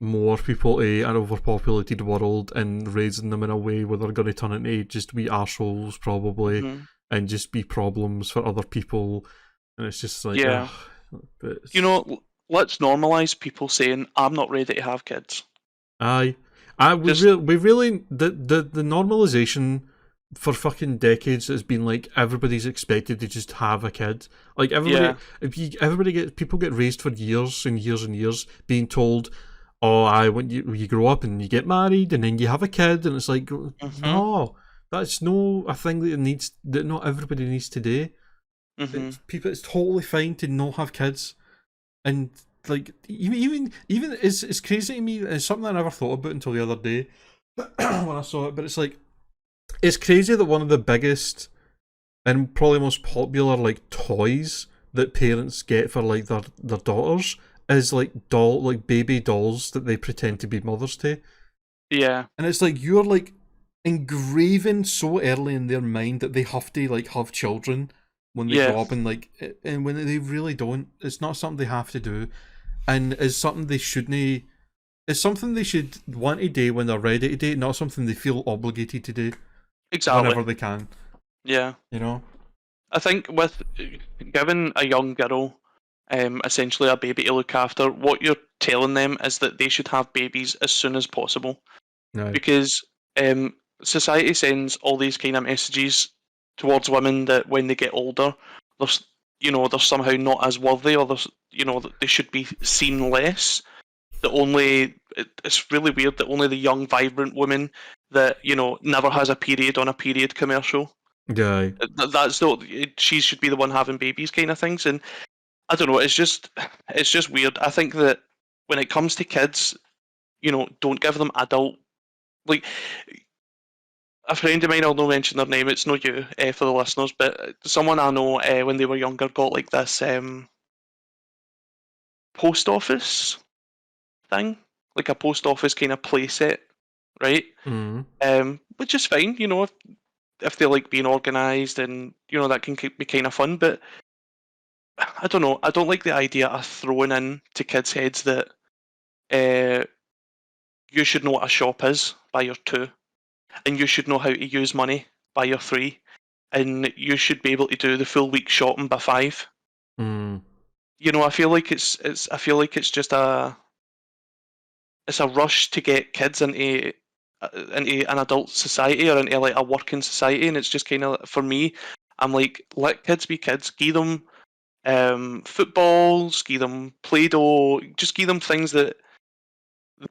more people to an overpopulated world and raising them in a way where they're going to turn into just wee arseholes probably, and just be problems for other people, and it's just like, Yeah. but You know, let's normalise people saying, I'm not ready to have kids. we Just- really the normalization for fucking decades has been like everybody's expected to just have a kid. Like everybody, people get raised for years and years and years being told, "Oh, when you grow up and you get married and then you have a kid," and it's like, no, that's no a thing that not everybody needs to do. It's totally fine to not have kids, and like even it's crazy to me. It's something I never thought about until the other day when I saw it. But it's like, it's crazy that one of the biggest and probably most popular like toys that parents get for like their daughters is like baby dolls that they pretend to be mothers to. Yeah. And it's like you're like engraving so early in their mind that they have to like have children when they grow up, and when they really don't. It's not something they have to do, and it's something they shouldn't. It's something they should want to do when they're ready to do, not something they feel obligated to do. Exactly. Whenever they can. Yeah. You know? I think with giving a young girl essentially a baby to look after, what you're telling them is that they should have babies as soon as possible. Right. Because society sends all these kind of messages towards women that when they get older, they're somehow not as worthy, or that they should be seen less. It's really weird that only the young, vibrant woman that never has a period on a period commercial. Yeah. She should be the one having babies, kind of things. And I don't know. It's just weird. I think that when it comes to kids, don't give them adult. Like, a friend of mine, I'll not mention their name. It's not you, for the listeners, but someone I know when they were younger got like this post office thing, like a post office kind of play set, right? Which is fine, if they like being organised, and that can be kind of fun. But I don't know. I don't like the idea of throwing in to kids' heads that you should know what a shop is by year 2, and you should know how to use money by year 3, and you should be able to do the full week shopping by 5. I feel like it's just a rush to get kids into an adult society, or into like a working society, and it's just kind of, for me, I'm like, let kids be kids. Give them footballs, give them Play-Doh, just give them things that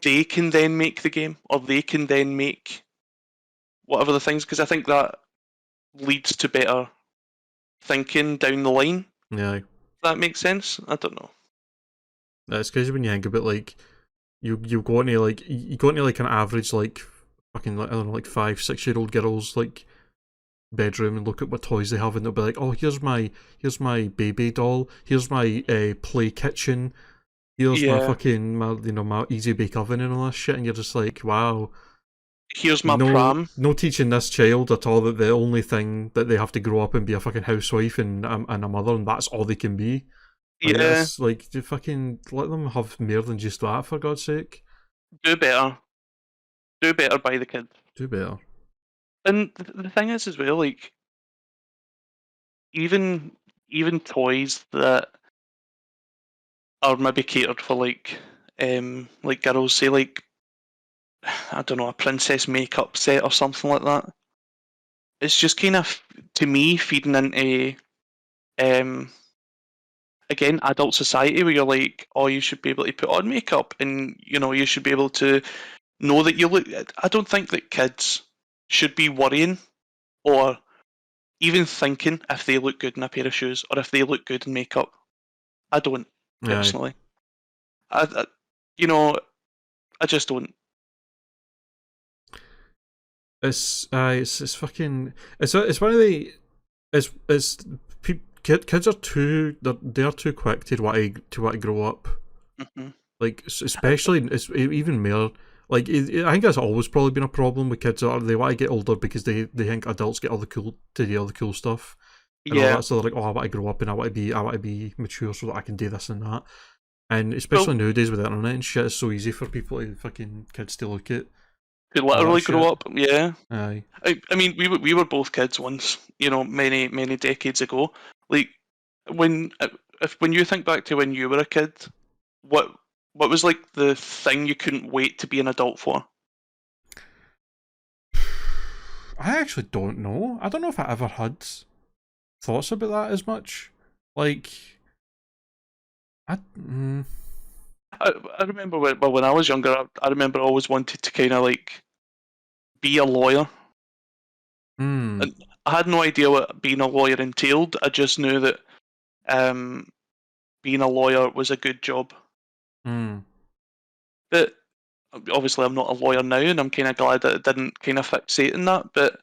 they can then make the game, or they can then make whatever the things, because I think that leads to better thinking down the line. Yeah. If that makes sense? I don't know. It's crazy when you think about like you go into like an average like fucking like, I don't know, like 5-6-year-old girl's like bedroom and look at what toys they have, and they'll be like, oh, here's my baby doll, here's my play kitchen, here's my fucking my easy bake oven and all this shit, and you're just like, wow. Here's my pram. No teaching this child at all that the only thing that they have to grow up and be a fucking housewife and a mother, and that's all they can be. Like, you fucking let them have more than just that, for God's sake. Do better. Do better by the kids. Do better. And the thing is, as well, like, even toys that are maybe catered for like girls, say like, I don't know, a princess makeup set or something like that. It's just kind of, to me, feeding into again, adult society, where you're like, oh, you should be able to put on makeup, and you should be able to know that you look. I don't think that kids should be worrying or even thinking if they look good in a pair of shoes, or if they look good in makeup. I don't, personally. I just don't. It's fucking, it's one of the, kids are too, they're too quick to want to grow up. Like, especially, it's even more, like, I think that's always probably been a problem with kids. They want to get older because they think adults get all the cool stuff. And all that, so they're like, oh, I want to grow up and I want to be mature so that I can do this and that. And especially nowadays with the internet and shit, it's so easy for people to fucking kids to look at. To literally grow shit. up, yeah. Aye. I mean, we were both kids once, many decades ago. Like when when you think back to when you were a kid, what was like the thing you couldn't wait to be an adult for? I actually don't know. I don't know if I ever had thoughts about that as much. Like, I remember when I was younger, I remember I always wanted to kind of like be a lawyer. And I had no idea what being a lawyer entailed. I just knew that being a lawyer was a good job. But obviously, I'm not a lawyer now, and I'm kind of glad that it didn't kind of fixate in that. But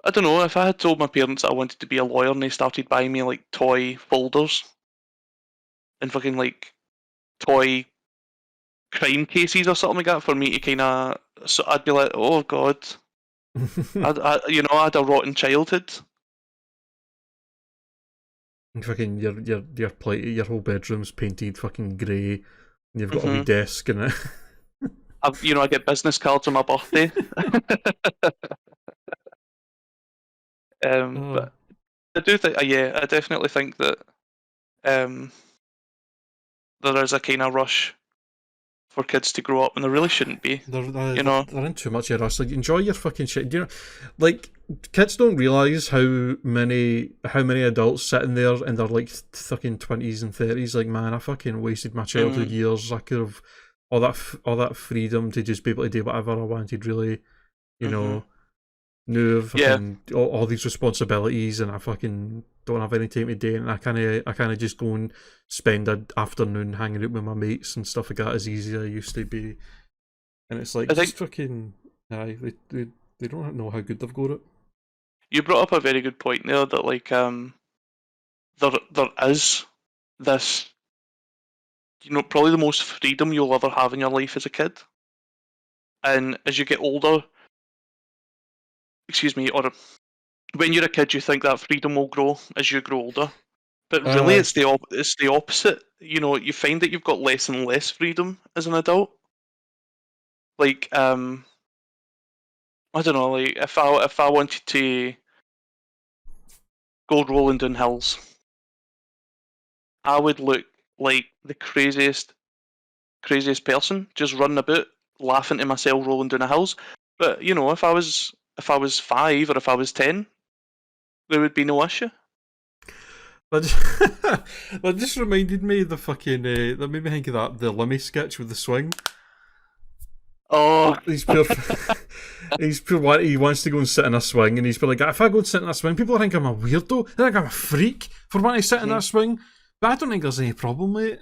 I don't know, if I had told my parents that I wanted to be a lawyer and they started buying me like toy folders and fucking like toy crime cases or something like that for me to kind of, so I'd be like, oh god, I had a rotten childhood. Fucking your whole bedroom's painted fucking grey, and you've got a wee desk in it. I get business cards on my birthday. But I do think, I definitely think that there is a kind of rush for kids to grow up, and there really shouldn't be. They're in too much of a rush. Like, enjoy your fucking shit. Like, kids don't realise how many adults sitting there in their like fucking 20s and 30s. Like, man, I fucking wasted my childhood years. I could have all that freedom to just be able to do whatever I wanted. Really, knew fucking all these responsibilities, and I fucking don't have any time to do it. And I kind of just go and spend an afternoon hanging out with my mates and stuff like that as easy as I used to be. And it's like, just fucking, they don't know how good they've got it. You brought up a very good point there that like there is this, probably the most freedom you'll ever have in your life as a kid, and as you get older, or when you're a kid, you think that freedom will grow as you grow older, but really it's the opposite. You find that you've got less and less freedom as an adult. Like I don't know, like if I wanted to go rolling down hills, I would look like the craziest person, just running about, laughing to myself, rolling down the hills. But if I was 5 or if I was 10, there would be no issue. That just reminded me of the fucking. That made me think of the Lemmy sketch with the swing. Oh, he's pure. He wants to go and sit in a swing, and he's like, if I go and sit in a swing, people think I'm a weirdo. They think I'm a freak for wanting to sit in that swing. But I don't think there's any problem with it.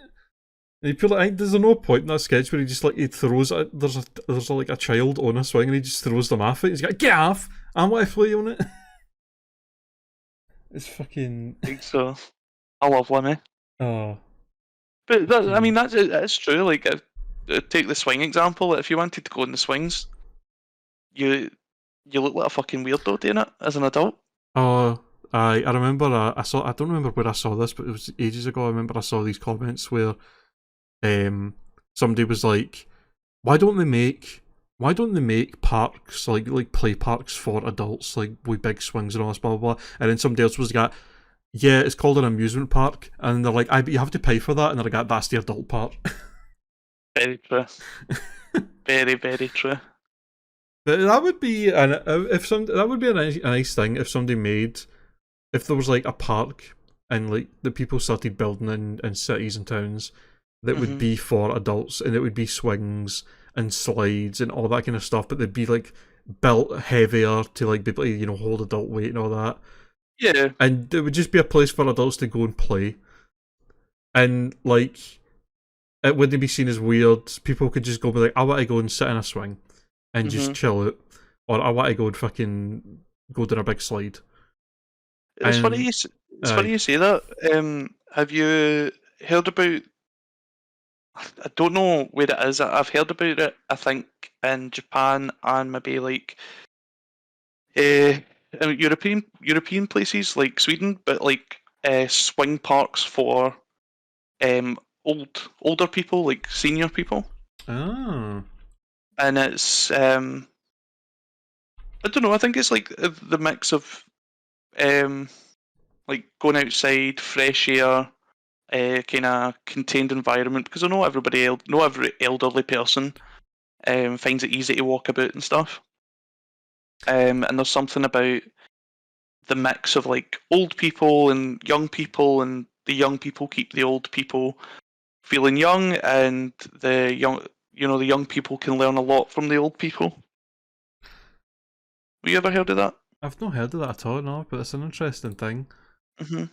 And I think there's no point in that sketch where he just like he throws there's like a child on a swing and he just throws them off it. He's like, get off! I want to play on it. It's fucking. I think so. I love Lemmy. Oh. But that's true. Like, take the swing example. If you wanted to go in the swings, you look like a fucking weirdo doing it as an adult. Oh, I remember. I don't remember where I saw this, but it was ages ago. I remember I saw these comments where, somebody was like, "Why don't they make parks like play parks for adults, like with big swings and all this blah blah blah?" And then somebody else was like, "Yeah, it's called an amusement park," and they're like, "But you have to pay for that," and they're like, "That's the adult part." Very true. Very, very true. But that would be a nice thing if somebody made, if there was like a park and like the people started building in cities and towns that would be for adults, and it would be swings and slides and all that kind of stuff, but they'd be like built heavier to like be able to, hold adult weight and all that. Yeah. And it would just be a place for adults to go and play. And like, it wouldn't be seen as weird. People could just go be like, I want to go and sit in a swing and just chill out, or I want to go and fucking go down a big slide. It's funny you say that. Have you heard about? I don't know where it is. I've heard about it. I think in Japan and maybe like European places like Sweden, but like swing parks for older people, like senior people. Oh. And it's I don't know. I think it's like the mix of like going outside, fresh air, kind of contained environment. Because I know every elderly person finds it easy to walk about and stuff. And there's something about the mix of like old people and the young people keep the old people feeling young, and the young people can learn a lot from the old people. Have you ever heard of that? I've not heard of that at all, no, but it's an interesting thing. Mm-hmm.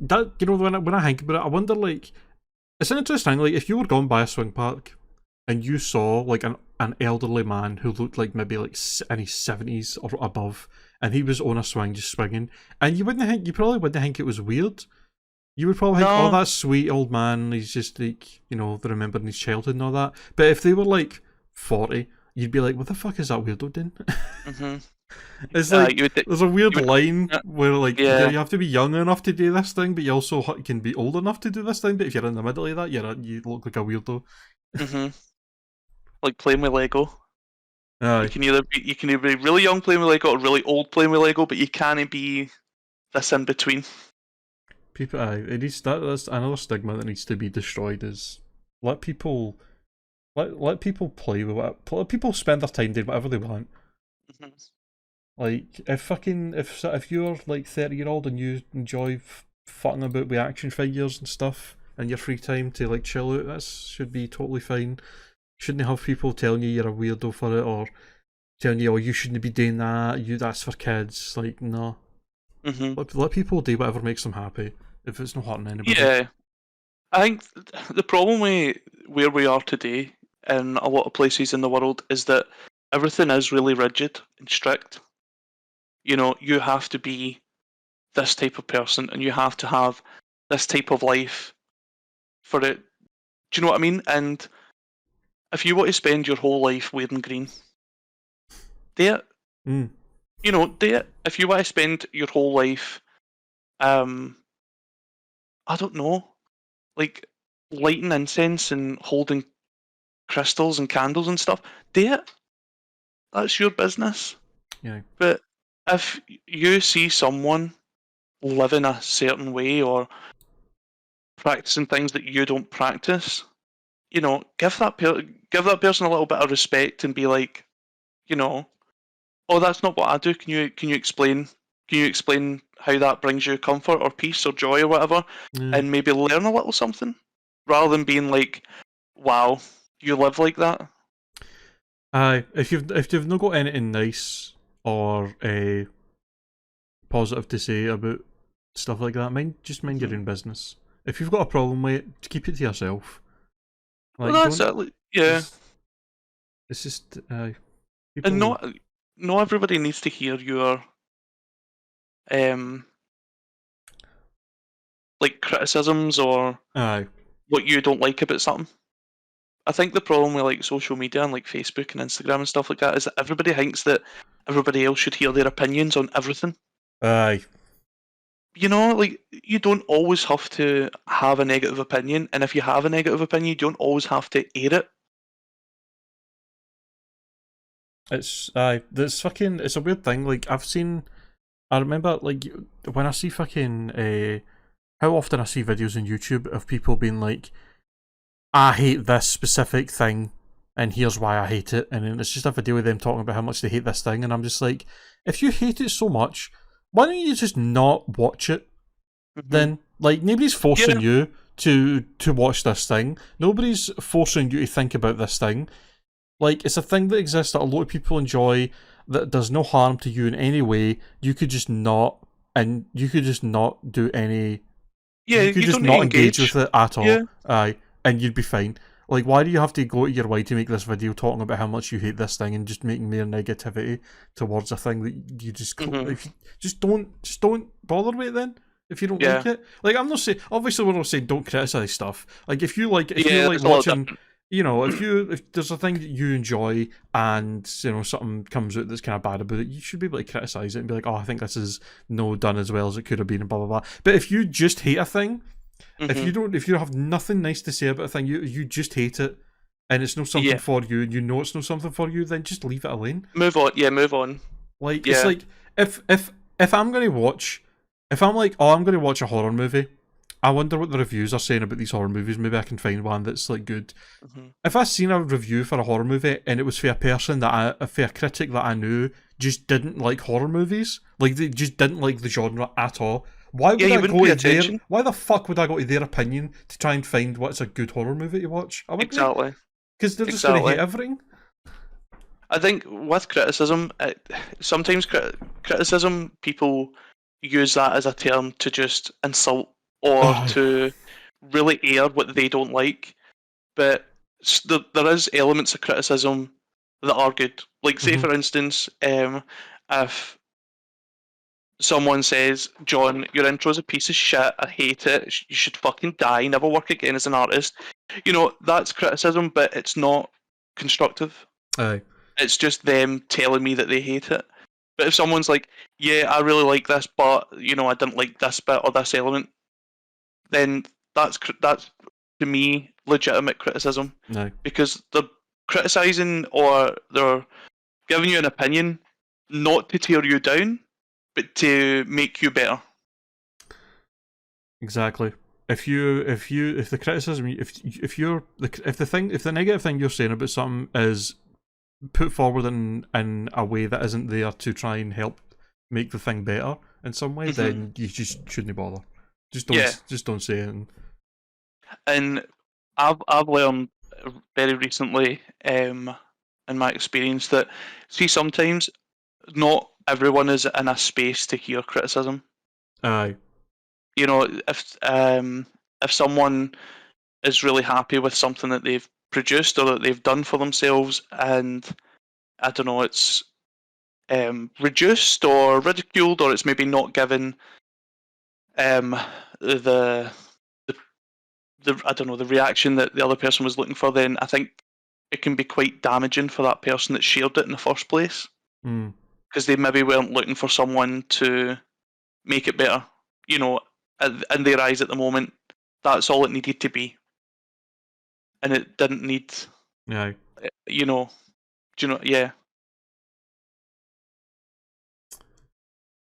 That you know, when I think about it, I wonder, like, it's an interesting thing. Like, if you were going by a swing park and you saw like an elderly man who looked like maybe like in his 70s or above, and he was on a swing just swinging, and you probably wouldn't think it was weird. You would probably think, oh, that's sweet old man. He's just like, you know, remembering his childhood and all that. But if they were like 40, you'd be like, what the fuck is that weirdo doing? Mm-hmm. It's like there's a weird line where like you have to be young enough to do this thing, but you also can be old enough to do this thing. But if you're in the middle of that, you look like a weirdo. Mm-hmm. Like playing with Lego. Aye. You can either be really young playing with Lego or really old playing with Lego, but you can't be this in between. People, that's another stigma that needs to be destroyed. Is let people play with let people spend their time doing whatever they want. Mm-hmm. Like if you're like 30-year-old and you enjoy fucking about with action figures and stuff in your free time to like chill out, that should be totally fine. Shouldn't have people telling you you're a weirdo for it, or telling you, oh, you shouldn't be doing that. That's for kids. Like, no. Mm-hmm. Let people do whatever makes them happy. If it's not hurting anybody. Yeah, I think the problem with where we are today in a lot of places in the world is that everything is really rigid and strict. You know, you have to be this type of person and you have to have this type of life for it. Do you know what I mean? And if you want to spend your whole life wearing green, do it. Mm. You know, do it. If you want to spend your whole life, I don't know, like lighting incense and holding crystals and candles and stuff, do it. That's your business. Yeah. But if you see someone living a certain way or practicing things that you don't practice, you know, give that person a little bit of respect and be like, you know, oh, that's not what I do. Can you explain? Can you explain how that brings you comfort or peace or joy or whatever, and maybe learn a little something, rather than being like, wow, you live like that. Aye, if you've not got anything nice or positive to say about stuff like that, mind your own business. If you've got a problem with it, keep it to yourself. Like, well, that's it. Yeah. It's just and not everybody needs to hear your like criticisms or what you don't like about something. I think the problem with like social media and like Facebook and Instagram and stuff like that is that everybody thinks that everybody else should hear their opinions on everything. Aye. You know, like, you don't always have to have a negative opinion, and if you have a negative opinion, you don't always have to air it. It's it's a weird thing. Like, I remember, like, when I see fucking how often I see videos on YouTube of people being like, I hate this specific thing, and here's why I hate it, and then it's just a video of them talking about how much they hate this thing, and I'm just like, if you hate it so much, why don't you just not watch it? Then, like, nobody's forcing you to watch this thing. Nobody's forcing you to think about this thing. Like, it's a thing that exists that a lot of people enjoy, that does no harm to you in any way. You could just not do any. Yeah, you could just not engage with it at all. Aye, and you'd be fine. Like, why do you have to go to your way to make this video talking about how much you hate this thing and just making mere negativity towards a thing that you just just don't bother with it then? If you don't like it, like, I'm not saying, obviously we're not saying don't criticize stuff. Like, if you like watching, you know, if there's a thing that you enjoy and, you know, something comes out that's kind of bad about it, you should be able to criticize it and be like, oh, I think this is no done as well as it could have been and blah blah blah. But if you just hate a thing If you have nothing nice to say about a thing, you just hate it, and it's not something for you, and you know it's not something for you, then just leave it alone. Move on. Yeah, move on. Like it's like if I'm gonna watch, if I'm like, oh, I'm gonna watch a horror movie, I wonder what the reviews are saying about these horror movies. Maybe I can find one that's like good. If I seen a review for a horror movie and it was for a person for a critic that I knew just didn't like horror movies, like they just didn't like the genre at all, why would I go to their? Why the fuck would I go to their opinion to try and find what's a good horror movie to watch? Exactly. Because they're just going to hate everything. I think with criticism, sometimes criticism, people use that as a term to just insult or to really air what they don't like. But there is elements of criticism that are good. Like, say, for instance, if someone says, John, your intro's a piece of shit, I hate it, you should fucking die, never work again as an artist. You know, that's criticism, but it's not constructive. Aye. It's just them telling me that they hate it. But if someone's like, yeah, I really like this, but, you know, I didn't like this bit or this element, then that's to me, legitimate criticism. No. Because they're criticising or they're giving you an opinion not to tear you down, but to make you better. Exactly. If the criticism, if the negative thing you're saying about something is put forward in a way that isn't there to try and help make the thing better in some way, then you just shouldn't bother. Just don't say it. And I've learned very recently, in my experience, that sometimes not everyone is in a space to hear criticism. Aye. You know, if someone is really happy with something that they've produced or that they've done for themselves, and I don't know, it's reduced or ridiculed, or it's maybe not given the I don't know, the reaction that the other person was looking for, then I think it can be quite damaging for that person that shared it in the first place. Because they maybe weren't looking for someone to make it better. You know, in their eyes at the moment, that's all it needed to be. And it didn't need, you know, do you know, yeah.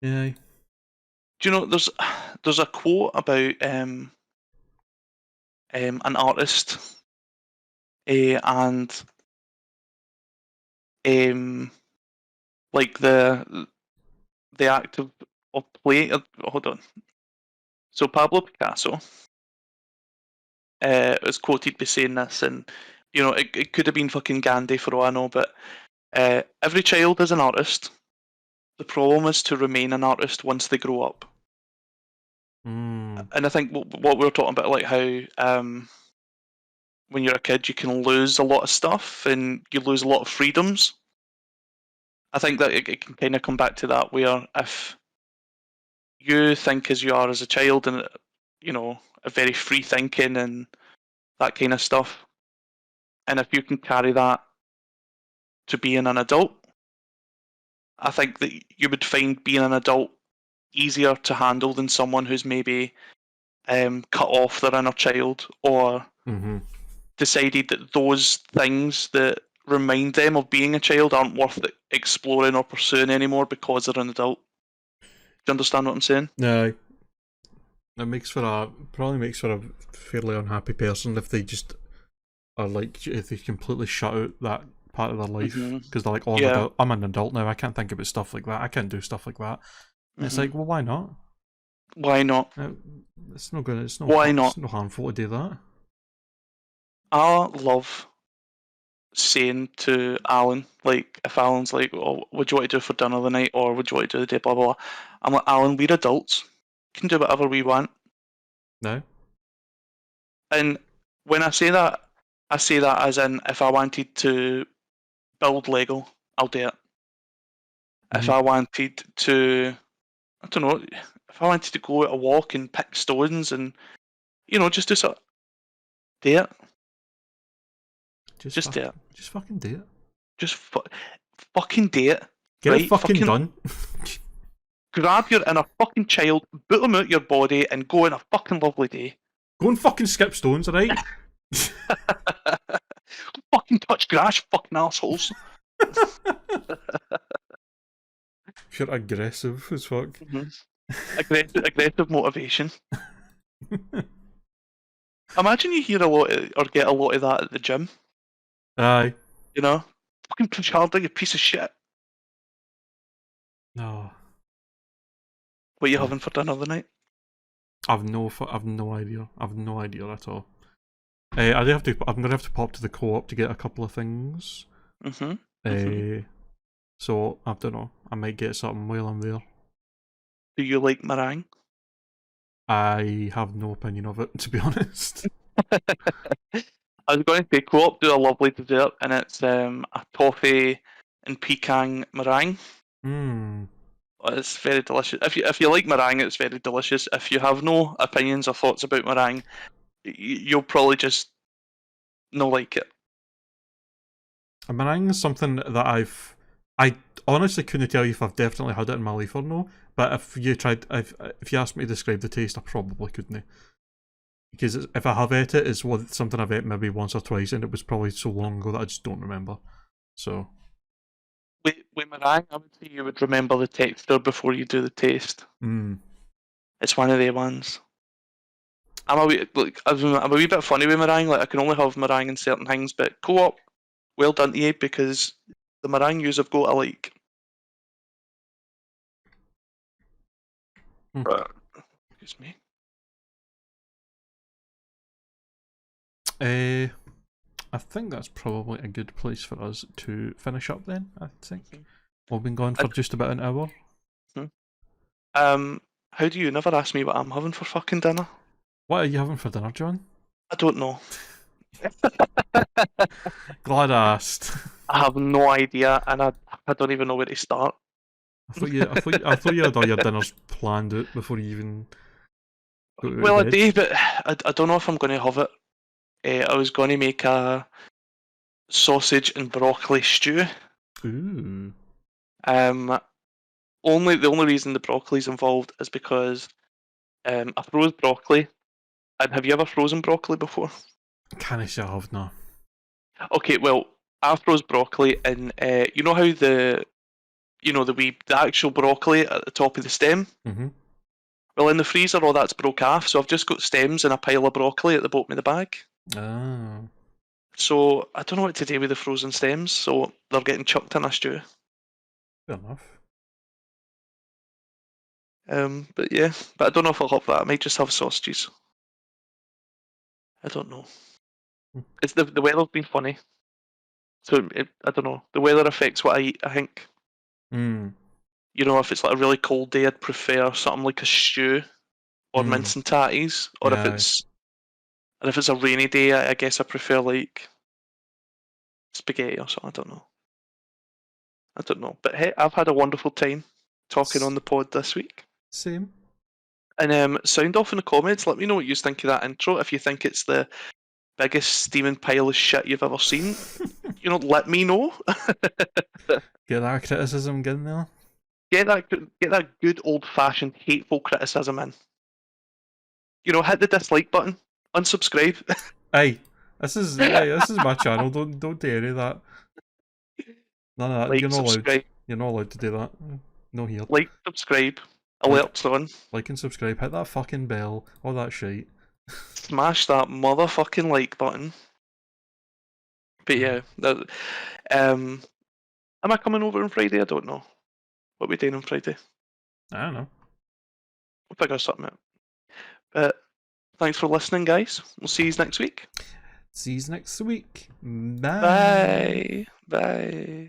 Yeah. Do you know, there's a quote about an artist and like the act of play. Hold on. So Pablo Picasso was quoted by saying this, and you know it could have been fucking Gandhi for all I know, but every child is an artist. The problem is to remain an artist once they grow up. And I think what we were talking about, like how when you're a kid you can lose a lot of stuff and you lose a lot of freedoms. I think that it can kind of come back to that, where if you think as you are as a child and, you know, a very free thinking and that kind of stuff, and if you can carry that to being an adult, I think that you would find being an adult easier to handle than someone who's maybe cut off their inner child or decided that those things that remind them of being a child aren't worth exploring or pursuing anymore because they're an adult. Do you understand what I'm saying? No. It probably makes for a fairly unhappy person if they just are like, if they completely shut out that part of their life because they're like, oh, I'm an adult now, I can't think about stuff like that, I can't do stuff like that. And it's like, well, why not? Why not? It's not good. It's not. Why not? It's not harmful to do that. I love saying to Alan, like, if Alan's like, oh, what do you want to do for dinner tonight, or what do you want to do today, blah, blah, blah. I'm like, Alan, we're adults. We can do whatever we want. No. And when I say that as in, if I wanted to build Lego, I'll do it. If I wanted to, I don't know, if I wanted to go out a walk and pick stones and, you know, just do something, do it. Just do it. Just fucking do it. Just fucking do it. Get it fucking done. Grab your inner fucking child, boot them out your body, and go on a fucking lovely day. Go and fucking skip stones, alright? Fucking touch grass, fucking assholes. You're aggressive as fuck. Aggressive motivation. Imagine you hear a lot or get a lot of that at the gym. Aye. You know? Fucking push harder, you piece of shit. No. What are you having for dinner tonight? I've no idea. I've no idea at all. I'm gonna have to pop to the co-op to get a couple of things. So I don't know. I might get something while I'm there. Do you like meringue? I have no opinion of it, to be honest. I was going to say co-op do a lovely dessert, and it's a toffee and pecan meringue. It's very delicious. If you like meringue, it's very delicious. If you have no opinions or thoughts about meringue, you'll probably just not like it. A meringue is something that I honestly couldn't tell you if I've definitely had it in my life or no. But if you asked me to describe the taste, I probably couldn't. Because if I have ate it, it's something I've ate maybe once or twice, and it was probably so long ago that I just don't remember. So. With meringue, I would say you would remember the texture before you do the taste. It's one of the ones. I'm a wee bit funny with meringue. Like I can only have meringue in certain things, but co-op, well done to you, because the meringue yous have got a like. Excuse me. I think that's probably a good place for us to finish up then, I think. We've been gone for just about an hour. How do you never ask me what I'm having for fucking dinner? What are you having for dinner, John? I don't know. Glad I asked. I have no idea, and I don't even know where to start. I thought you had all your dinners planned out before you even go to Well, bed. I do, but I don't know if I'm going to have it. I was going to make a sausage and broccoli stew. Ooh. The only reason the broccoli's involved is because I froze broccoli. And have you ever frozen broccoli before? Can I say I have now? Okay, well, I froze broccoli, and you know how the actual broccoli at the top of the stem? Well, in the freezer, all that's broke off, so I've just got stems and a pile of broccoli at the bottom of the bag. Oh. So I don't know what to do with the frozen stems, so they're getting chucked in a stew. Fair enough. But yeah, but I don't know if I'll have that. I might just have sausages. I don't know. It's the weather's been funny, so I don't know. The weather affects what I eat, I think. You know, if it's like a really cold day, I'd prefer something like a stew or mince and tatties. Or if it's a rainy day, I guess I prefer like spaghetti or something. I don't know. But hey, I've had a wonderful time talking on the pod this week. Same. And sound off in the comments. Let me know what you think of that intro. If you think it's the biggest steaming pile of shit you've ever seen, let me know. Get that criticism in there. Get that good old fashioned hateful criticism in. Hit the dislike button. Unsubscribe. Hey, this is my channel. Don't do any of that. None of that. Like, You're not subscribe. allowed. You're not allowed to do that. No here. Like, subscribe. Alerts on. Like and subscribe. Hit that fucking bell. All that shit. Smash that motherfucking like button. But yeah, am I coming over on Friday? I don't know. What are we doing on Friday? I don't know. We'll figure something out. But thanks for listening, guys. We'll see you next week. See you next week. Bye. Bye. Bye.